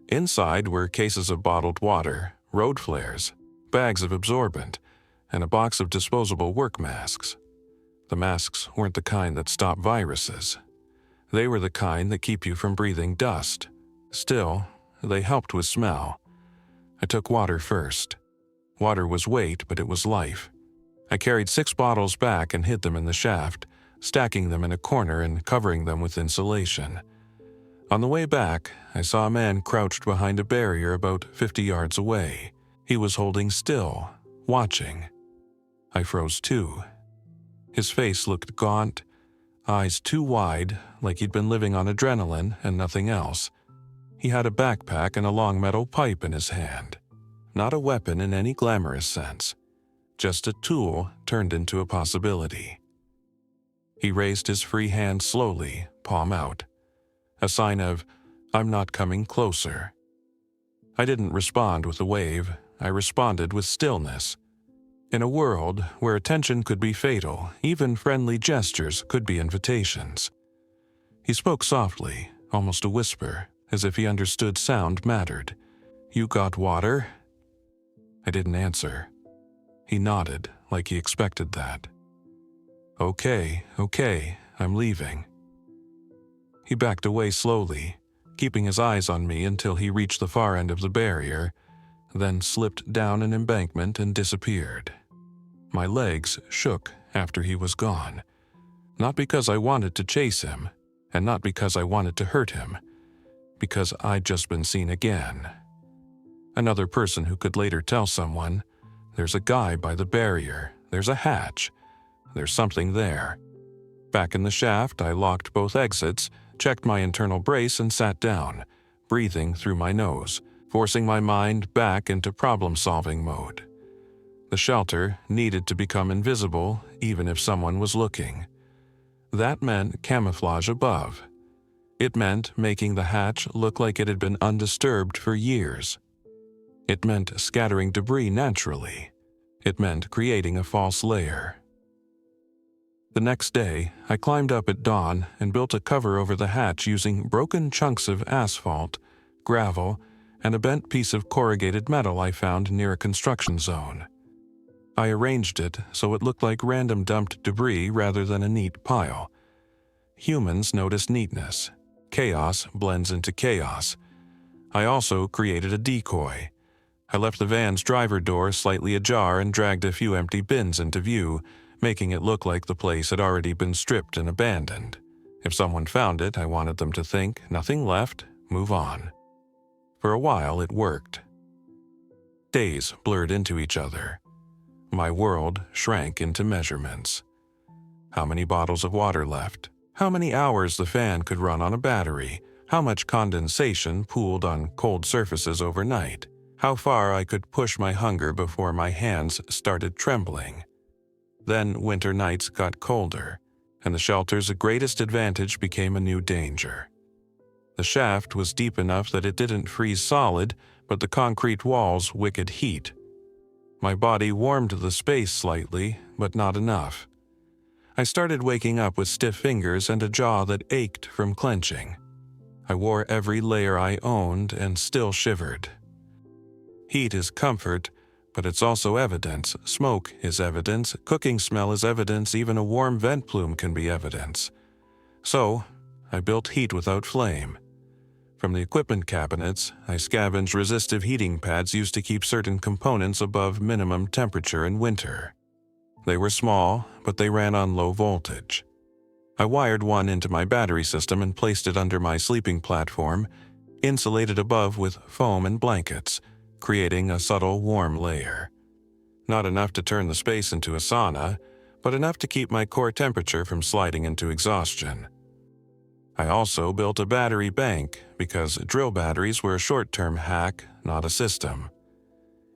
Inside were cases of bottled water, road flares, bags of absorbent, and a box of disposable work masks. The masks weren't the kind that stop viruses. They were the kind that keep you from breathing dust. Still, they helped with smell. I took water first. Water was weight, but it was life. I carried 6 bottles back and hid them in the shaft, stacking them in a corner and covering them with insulation. On the way back, I saw a man crouched behind a barrier about 50 yards away. He was holding still, watching. I froze too. His face looked gaunt, eyes too wide, like he'd been living on adrenaline and nothing else. He had a backpack and a long metal pipe in his hand. Not a weapon in any glamorous sense, just a tool turned into a possibility. He raised his free hand slowly, palm out, a sign of, "I'm not coming closer." I didn't respond with a wave, I responded with stillness. In a world where attention could be fatal, even friendly gestures could be invitations. He spoke softly, almost a whisper, as if he understood sound mattered. "You got water?" I didn't answer. He nodded, like he expected that. Okay, I'm leaving." He backed away slowly, keeping his eyes on me until he reached the far end of the barrier, then slipped down an embankment and disappeared. My legs shook after he was gone, not because I wanted to chase him, and not because I wanted to hurt him, because I'd just been seen again. Another person who could later tell someone, "There's a guy by the barrier, there's a hatch, there's something there." Back in the shaft, I locked both exits, checked my internal brace and sat down, breathing through my nose, forcing my mind back into problem-solving mode. The shelter needed to become invisible even if someone was looking. That meant camouflage above. It meant making the hatch look like it had been undisturbed for years. It meant scattering debris naturally. It meant creating a false layer. The next day, I climbed up at dawn and built a cover over the hatch using broken chunks of asphalt, gravel, and a bent piece of corrugated metal I found near a construction zone. I arranged it so it looked like random dumped debris rather than a neat pile. Humans notice neatness. Chaos blends into chaos. I also created a decoy. I left the van's driver door slightly ajar and dragged a few empty bins into view, making it look like the place had already been stripped and abandoned. If someone found it, I wanted them to think, nothing left, move on. For a while, it worked. Days blurred into each other. My world shrank into measurements. How many bottles of water left? How many hours the fan could run on a battery? How much condensation pooled on cold surfaces overnight? How far I could push my hunger before my hands started trembling. Then winter nights got colder, and the shelter's greatest advantage became a new danger. The shaft was deep enough that it didn't freeze solid, but the concrete walls wicked heat. My body warmed the space slightly, but not enough. I started waking up with stiff fingers and a jaw that ached from clenching. I wore every layer I owned and still shivered. Heat is comfort, but it's also evidence. Smoke is evidence. Cooking smell is evidence. Even a warm vent plume can be evidence. So, I built heat without flame. From the equipment cabinets, I scavenged resistive heating pads used to keep certain components above minimum temperature in winter. They were small, but they ran on low voltage. I wired one into my battery system and placed it under my sleeping platform, insulated above with foam and blankets, creating a subtle warm layer. Not enough to turn the space into a sauna, but enough to keep my core temperature from sliding into exhaustion. I also built a battery bank because drill batteries were a short-term hack, not a system.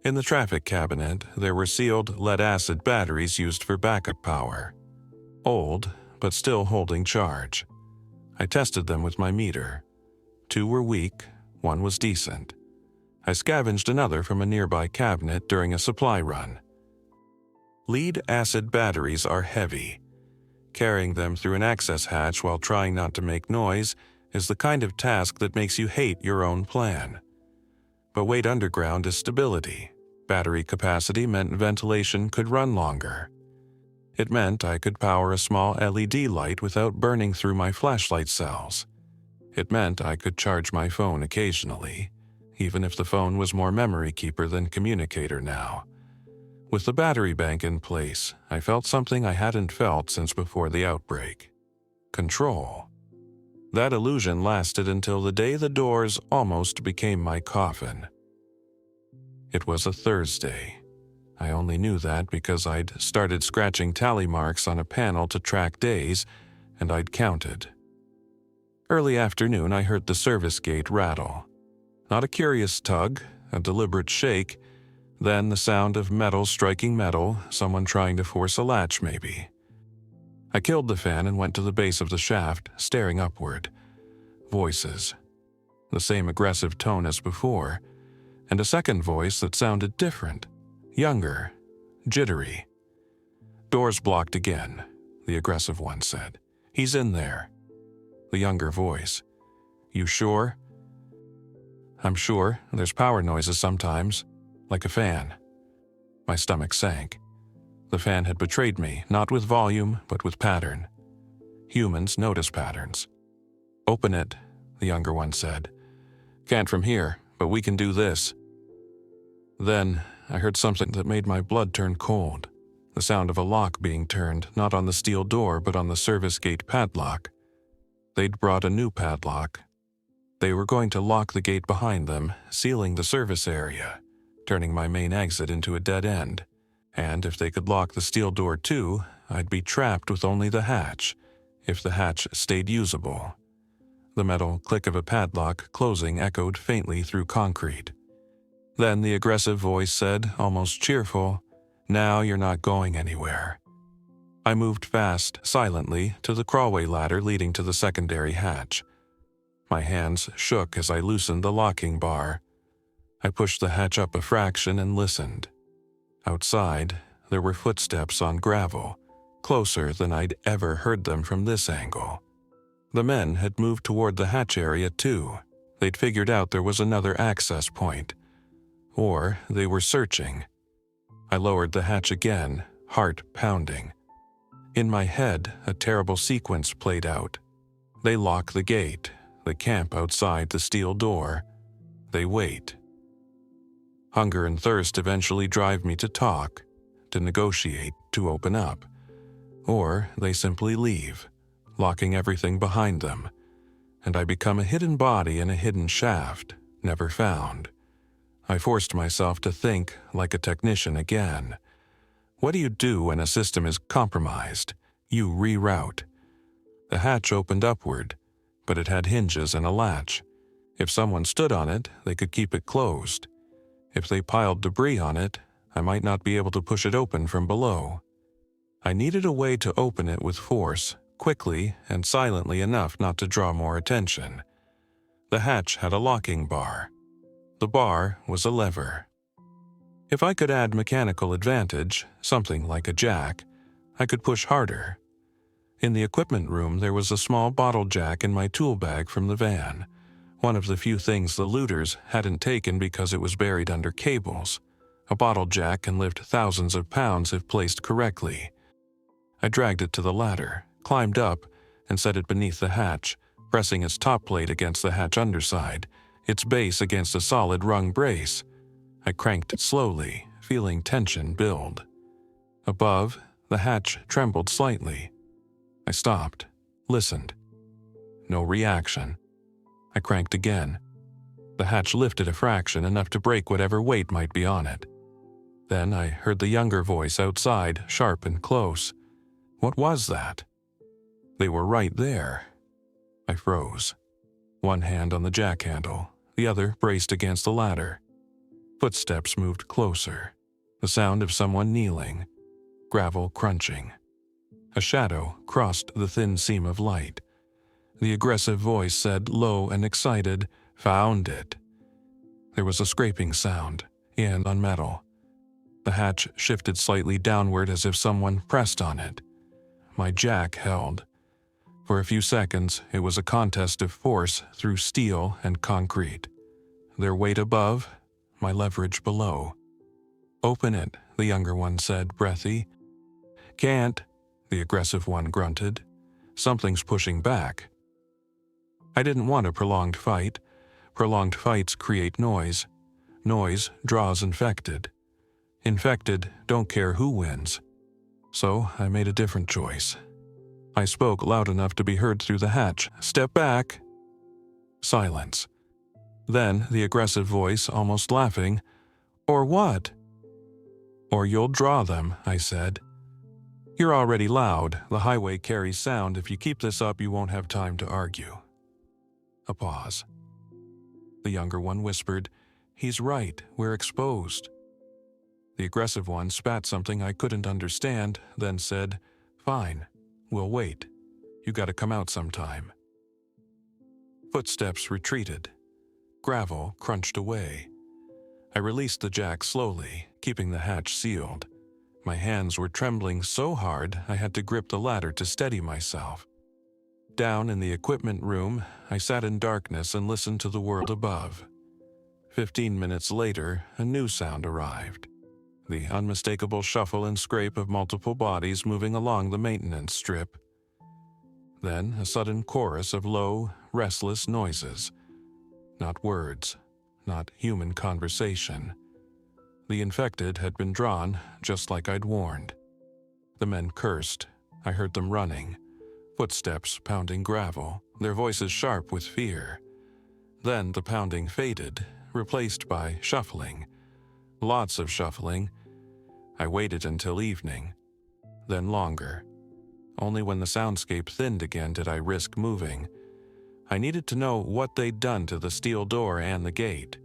In the traffic cabinet, there were sealed lead-acid batteries used for backup power. Old, but still holding charge. I tested them with my meter. 2 were weak, 1 was decent. I scavenged another from a nearby cabinet during a supply run. Lead-acid batteries are heavy. Carrying them through an access hatch while trying not to make noise is the kind of task that makes you hate your own plan. But weight underground is stability. Battery capacity meant ventilation could run longer. It meant I could power a small LED light without burning through my flashlight cells. It meant I could charge my phone occasionally, even if the phone was more memory keeper than communicator now. With the battery bank in place, I felt something I hadn't felt since before the outbreak. Control. That illusion lasted until the day the doors almost became my coffin. It was a Thursday. I only knew that because I'd started scratching tally marks on a panel to track days, and I'd counted. Early afternoon, I heard the service gate rattle. Not a curious tug, a deliberate shake, then the sound of metal striking metal, someone trying to force a latch maybe. I killed the fan and went to the base of the shaft, staring upward. Voices. The same aggressive tone as before, and a second voice that sounded different, younger, jittery. Doors blocked again, the aggressive one said. He's in there. The younger voice. You sure? I'm sure. There's power noises sometimes. Like a fan. My stomach sank. The fan had betrayed me, not with volume, but with pattern. Humans notice patterns. Open it, the younger one said. Can't from here, but we can do this. Then I heard something that made my blood turn cold. The sound of a lock being turned, not on the steel door, but on the service gate padlock. They'd brought a new padlock. They were going to lock the gate behind them, sealing the service area, turning my main exit into a dead end. And if they could lock the steel door too, I'd be trapped with only the hatch, if the hatch stayed usable. The metal click of a padlock closing echoed faintly through concrete. Then the aggressive voice said, almost cheerful, "Now you're not going anywhere." I moved fast, silently, to the crawlway ladder leading to the secondary hatch. My hands shook as I loosened the locking bar. I pushed the hatch up a fraction and listened. Outside, there were footsteps on gravel, closer than I'd ever heard them from this angle. The men had moved toward the hatch area too. They'd figured out there was another access point. Or they were searching. I lowered the hatch again, heart pounding. In my head, a terrible sequence played out. They lock the gate. They camp outside the steel door. They wait. Hunger and thirst eventually drive me to talk, to negotiate, to open up. Or they simply leave, locking everything behind them, and I become a hidden body in a hidden shaft, never found. I forced myself to think like a technician again. What do you do when a system is compromised? You reroute. The hatch opened upward, but it had hinges and a latch. If someone stood on it, they could keep it closed. If they piled debris on it, I might not be able to push it open from below. I needed a way to open it with force, quickly and silently enough not to draw more attention. The hatch had a locking bar. The bar was a lever. If I could add mechanical advantage, something like a jack, I could push harder. In the equipment room, there was a small bottle jack in my tool bag from the van, one of the few things the looters hadn't taken because it was buried under cables. A bottle jack can lift thousands of pounds if placed correctly. I dragged it to the ladder, climbed up, and set it beneath the hatch, pressing its top plate against the hatch underside, its base against a solid rung brace. I cranked it slowly, feeling tension build. Above, the hatch trembled slightly. I stopped, listened. No reaction. I cranked again. The hatch lifted a fraction, enough to break whatever weight might be on it. Then I heard the younger voice outside, sharp and close. What was that? They were right there. I froze. One hand on the jack handle, the other braced against the ladder. Footsteps moved closer. The sound of someone kneeling. Gravel crunching. A shadow crossed the thin seam of light. The aggressive voice said, low and excited, "Found it." There was a scraping sound, and on metal. The hatch shifted slightly downward as if someone pressed on it. My jack held. For a few seconds, it was a contest of force through steel and concrete. Their weight above, my leverage below. "Open it," the younger one said, breathy. "Can't," the aggressive one grunted. "Something's pushing back." I didn't want a prolonged fight. Prolonged fights create noise. Noise draws infected. Infected don't care who wins. So I made a different choice. I spoke loud enough to be heard through the hatch. "Step back." Silence. Then the aggressive voice, almost laughing, "Or what?" "Or you'll draw them," I said. "You're already loud. The highway carries sound. If you keep this up, you won't have time to argue." A pause. The younger one whispered, "He's right. We're exposed." The aggressive one spat something I couldn't understand, then said, "Fine. We'll wait. You gotta come out sometime." Footsteps retreated. Gravel crunched away. I released the jack slowly, keeping the hatch sealed. My hands were trembling so hard I had to grip the ladder to steady myself. Down in the equipment room, I sat in darkness and listened to the world above. 15 minutes later, a new sound arrived. The unmistakable shuffle and scrape of multiple bodies moving along the maintenance strip. Then a sudden chorus of low, restless noises. Not words, not human conversation. The infected had been drawn, just like I'd warned. The men cursed. I heard them running. Footsteps pounding gravel, their voices sharp with fear. Then the pounding faded, replaced by shuffling. Lots of shuffling. I waited until evening, then longer. Only when the soundscape thinned again did I risk moving. I needed to know what they'd done to the steel door and the gate.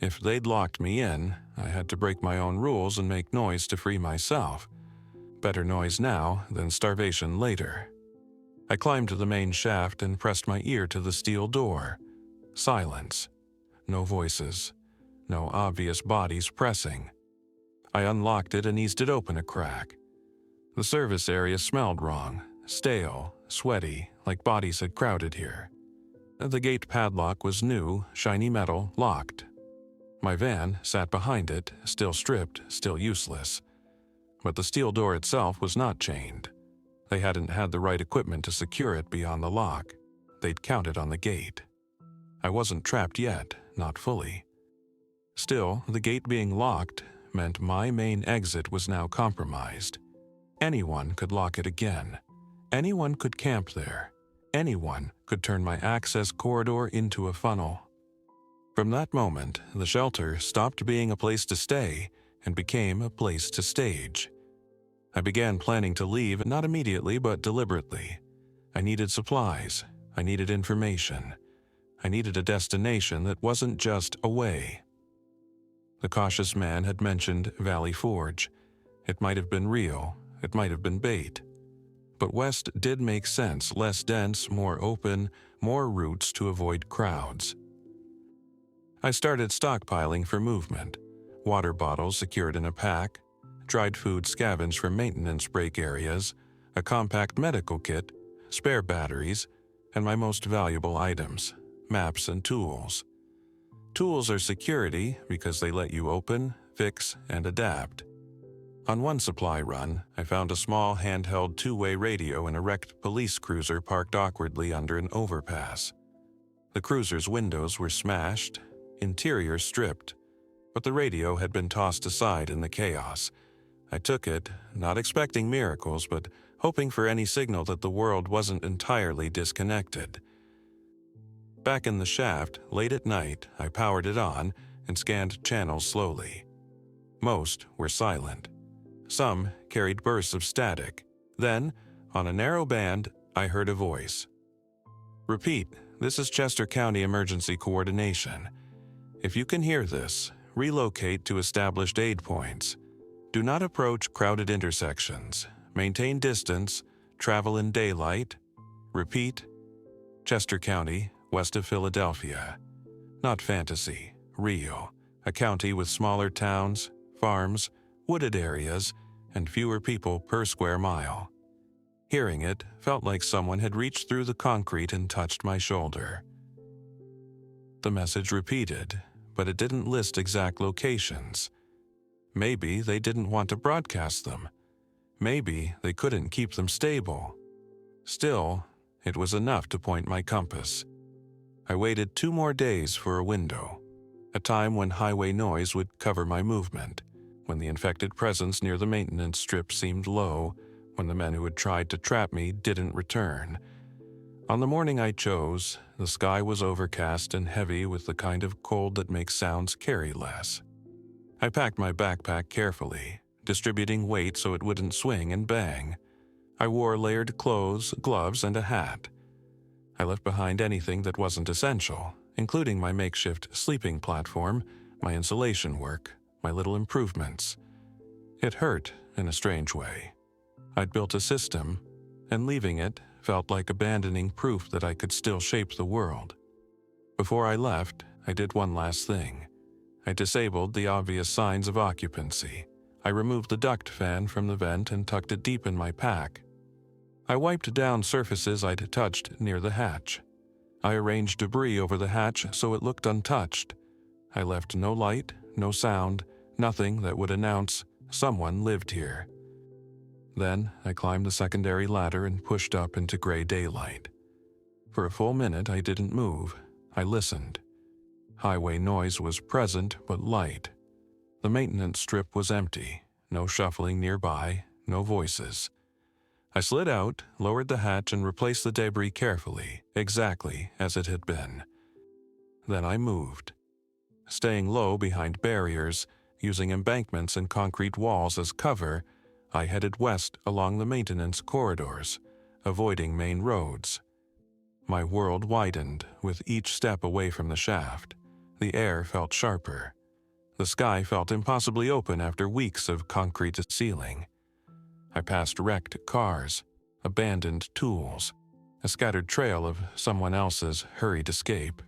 If they'd locked me in, I had to break my own rules and make noise to free myself. Better noise now than starvation later. I climbed to the main shaft and pressed my ear to the steel door. Silence. No voices. No obvious bodies pressing. I unlocked it and eased it open a crack. The service area smelled wrong, stale, sweaty, like bodies had crowded here. The gate padlock was new, shiny metal, locked. My van sat behind it, still stripped, still useless. But the steel door itself was not chained. They hadn't had the right equipment to secure it beyond the lock. They'd counted on the gate. I wasn't trapped yet, not fully. Still, the gate being locked meant my main exit was now compromised. Anyone could lock it again. Anyone could camp there. Anyone could turn my access corridor into a funnel. From that moment, the shelter stopped being a place to stay and became a place to stage. I began planning to leave, not immediately but deliberately. I needed supplies. I needed information. I needed a destination that wasn't just away. The cautious man had mentioned Valley Forge. It might have been real. It might have been bait. But west did make sense, less dense, more open, more routes to avoid crowds. I started stockpiling for movement. Water bottles secured in a pack, dried food scavenged from maintenance break areas, a compact medical kit, spare batteries, and my most valuable items, maps and tools. Tools are security because they let you open, fix, and adapt. On one supply run, I found a small handheld two-way radio in a wrecked police cruiser parked awkwardly under an overpass. The cruiser's windows were smashed, interior stripped, but the radio had been tossed aside in the chaos. I took it, not expecting miracles, but hoping for any signal that the world wasn't entirely disconnected. Back in the shaft, late at night, I powered it on and scanned channels slowly. Most were silent. Some carried bursts of static. Then, on a narrow band, I heard a voice. "Repeat, this is Chester County Emergency Coordination. If you can hear this, relocate to established aid points. Do not approach crowded intersections. Maintain distance. Travel in daylight. Repeat, Chester County, west of Philadelphia. Not fantasy, real. A county with smaller towns, farms, wooded areas, and fewer people per square mile." Hearing it felt like someone had reached through the concrete and touched my shoulder. The message repeated, but it didn't list exact locations. Maybe they didn't want to broadcast them. Maybe they couldn't keep them stable. Still, it was enough to point my compass. I waited 2 more days for a window, a time when highway noise would cover my movement, when the infected presence near the maintenance strip seemed low, when the men who had tried to trap me didn't return. On the morning I chose, the sky was overcast and heavy with the kind of cold that makes sounds carry less. I packed my backpack carefully, distributing weight so it wouldn't swing and bang. I wore layered clothes, gloves, and a hat. I left behind anything that wasn't essential, including my makeshift sleeping platform, my insulation work, my little improvements. It hurt in a strange way. I'd built a system, and leaving it felt like abandoning proof that I could still shape the world. Before I left, I did one last thing. I disabled the obvious signs of occupancy. I removed the duct fan from the vent and tucked it deep in my pack. I wiped down surfaces I'd touched near the hatch. I arranged debris over the hatch so it looked untouched. I left no light, no sound, nothing that would announce someone lived here. Then I climbed the secondary ladder and pushed up into gray daylight. For a full minute I didn't move. I listened. Highway noise was present but light. The maintenance strip was empty. No shuffling nearby, no voices. I slid out, lowered the hatch, and replaced the debris carefully, exactly as it had been. Then I moved. Staying low behind barriers, using embankments and concrete walls as cover, I headed west along the maintenance corridors, avoiding main roads. My world widened with each step away from the shaft. The air felt sharper. The sky felt impossibly open after weeks of concrete ceiling. I passed wrecked cars, abandoned tools, a scattered trail of someone else's hurried escape.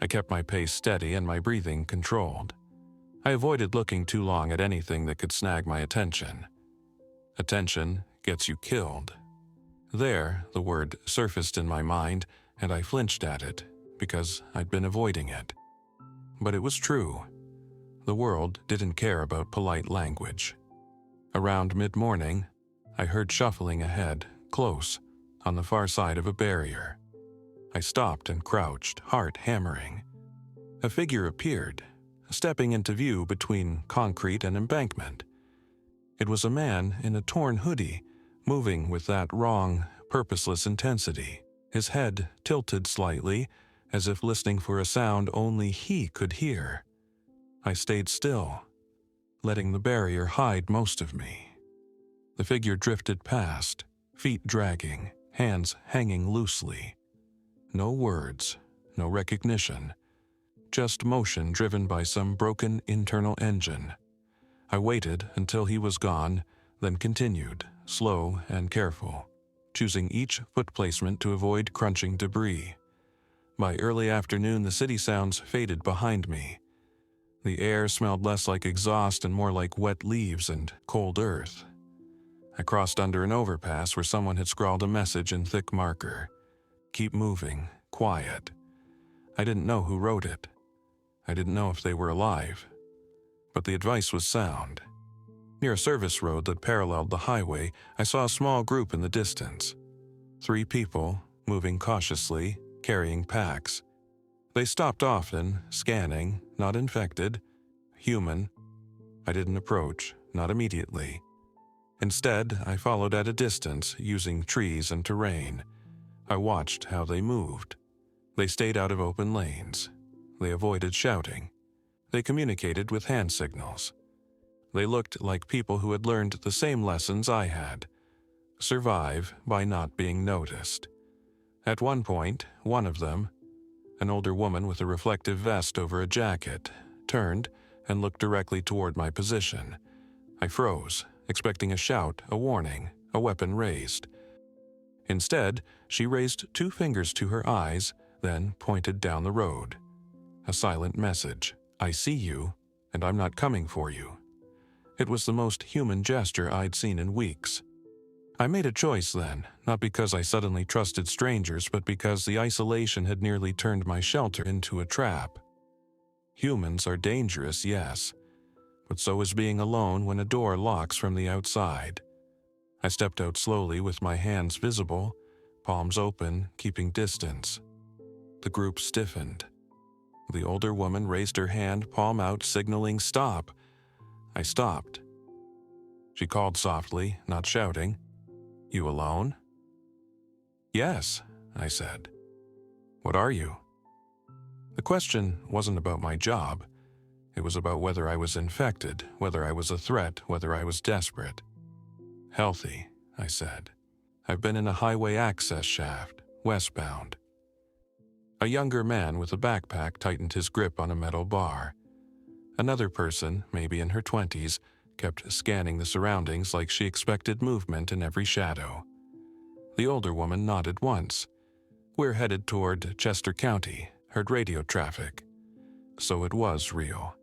I kept my pace steady and my breathing controlled. I avoided looking too long at anything that could snag my attention. Attention gets you killed. There, the word surfaced in my mind, and I flinched at it, because I'd been avoiding it. But it was true. The world didn't care about polite language. Around mid-morning, I heard shuffling ahead, close, on the far side of a barrier. I stopped and crouched, heart hammering. A figure appeared, stepping into view between concrete and embankment. It was a man in a torn hoodie, moving with that wrong, purposeless intensity, his head tilted slightly, as if listening for a sound only he could hear. I stayed still, letting the barrier hide most of me. The figure drifted past, feet dragging, hands hanging loosely. No words, no recognition, just motion driven by some broken internal engine. I waited until he was gone, then continued, slow and careful, choosing each foot placement to avoid crunching debris. By early afternoon, the city sounds faded behind me. The air smelled less like exhaust and more like wet leaves and cold earth. I crossed under an overpass where someone had scrawled a message in thick marker. Keep moving, quiet. I didn't know who wrote it. I didn't know if they were alive. But the advice was sound. Near a service road that paralleled the highway, I saw a small group in the distance. 3 people, moving cautiously, carrying packs. They stopped often, scanning, not infected, human. I didn't approach, not immediately. Instead, I followed at a distance, using trees and terrain. I watched how they moved. They stayed out of open lanes. They avoided shouting. They communicated with hand signals. They looked like people who had learned the same lessons I had. Survive by not being noticed. At one point, one of them, an older woman with a reflective vest over a jacket, turned and looked directly toward my position. I froze, expecting a shout, a warning, a weapon raised. Instead, she raised 2 fingers to her eyes, then pointed down the road. A silent message. I see you, and I'm not coming for you. It was the most human gesture I'd seen in weeks. I made a choice then, not because I suddenly trusted strangers, but because the isolation had nearly turned my shelter into a trap. Humans are dangerous, yes, but so is being alone when a door locks from the outside. I stepped out slowly with my hands visible, palms open, keeping distance. The group stiffened. The older woman raised her hand, palm out, signaling stop. I stopped. She called softly, not shouting. You alone? Yes, I said. What are you? The question wasn't about my job. It was about whether I was infected, whether I was a threat, whether I was desperate. Healthy, I said. I've been in a highway access shaft, westbound. A younger man with a backpack tightened his grip on a metal bar. Another person, maybe in her 20s, kept scanning the surroundings like she expected movement in every shadow. The older woman nodded once. We're headed toward Chester County, heard radio traffic. So it was real.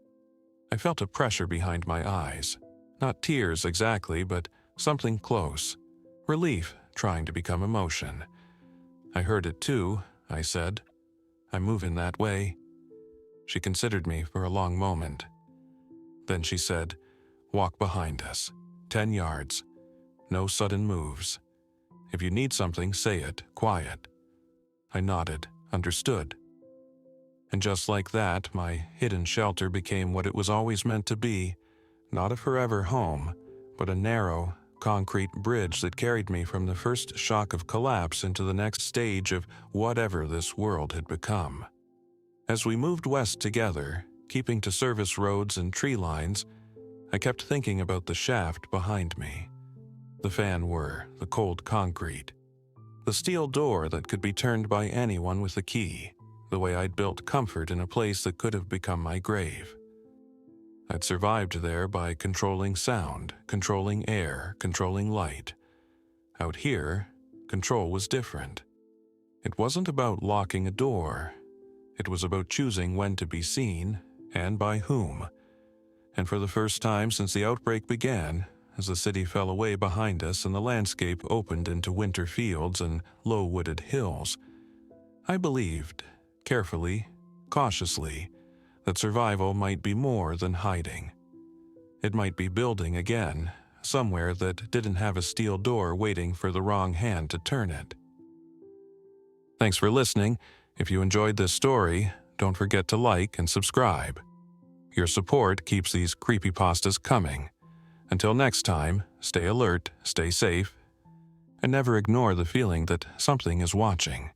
I felt a pressure behind my eyes. Not tears exactly, but something close. Relief trying to become emotion. I heard it too, I said. I'm moving that way. She considered me for a long moment. Then she said, walk behind us. 10 yards. No sudden moves. If you need something, say it, quiet. I nodded, understood. And just like that, my hidden shelter became what it was always meant to be, not a forever home, but a narrow, concrete bridge that carried me from the first shock of collapse into the next stage of whatever this world had become. As we moved west together, keeping to service roads and tree lines, I kept thinking about the shaft behind me. The fan whir, the cold concrete. The steel door that could be turned by anyone with a key, the way I'd built comfort in a place that could have become my grave. I'd survived there by controlling sound, controlling air, controlling light. Out here, control was different. It wasn't about locking a door. It was about choosing when to be seen and by whom. And for the first time since the outbreak began, as the city fell away behind us and the landscape opened into winter fields and low-wooded hills, I believed, carefully, cautiously, that survival might be more than hiding. It might be building again, somewhere that didn't have a steel door waiting for the wrong hand to turn it. Thanks for listening. If you enjoyed this story, don't forget to like and subscribe. Your support keeps these creepypastas coming. Until next time, stay alert, stay safe, and never ignore the feeling that something is watching.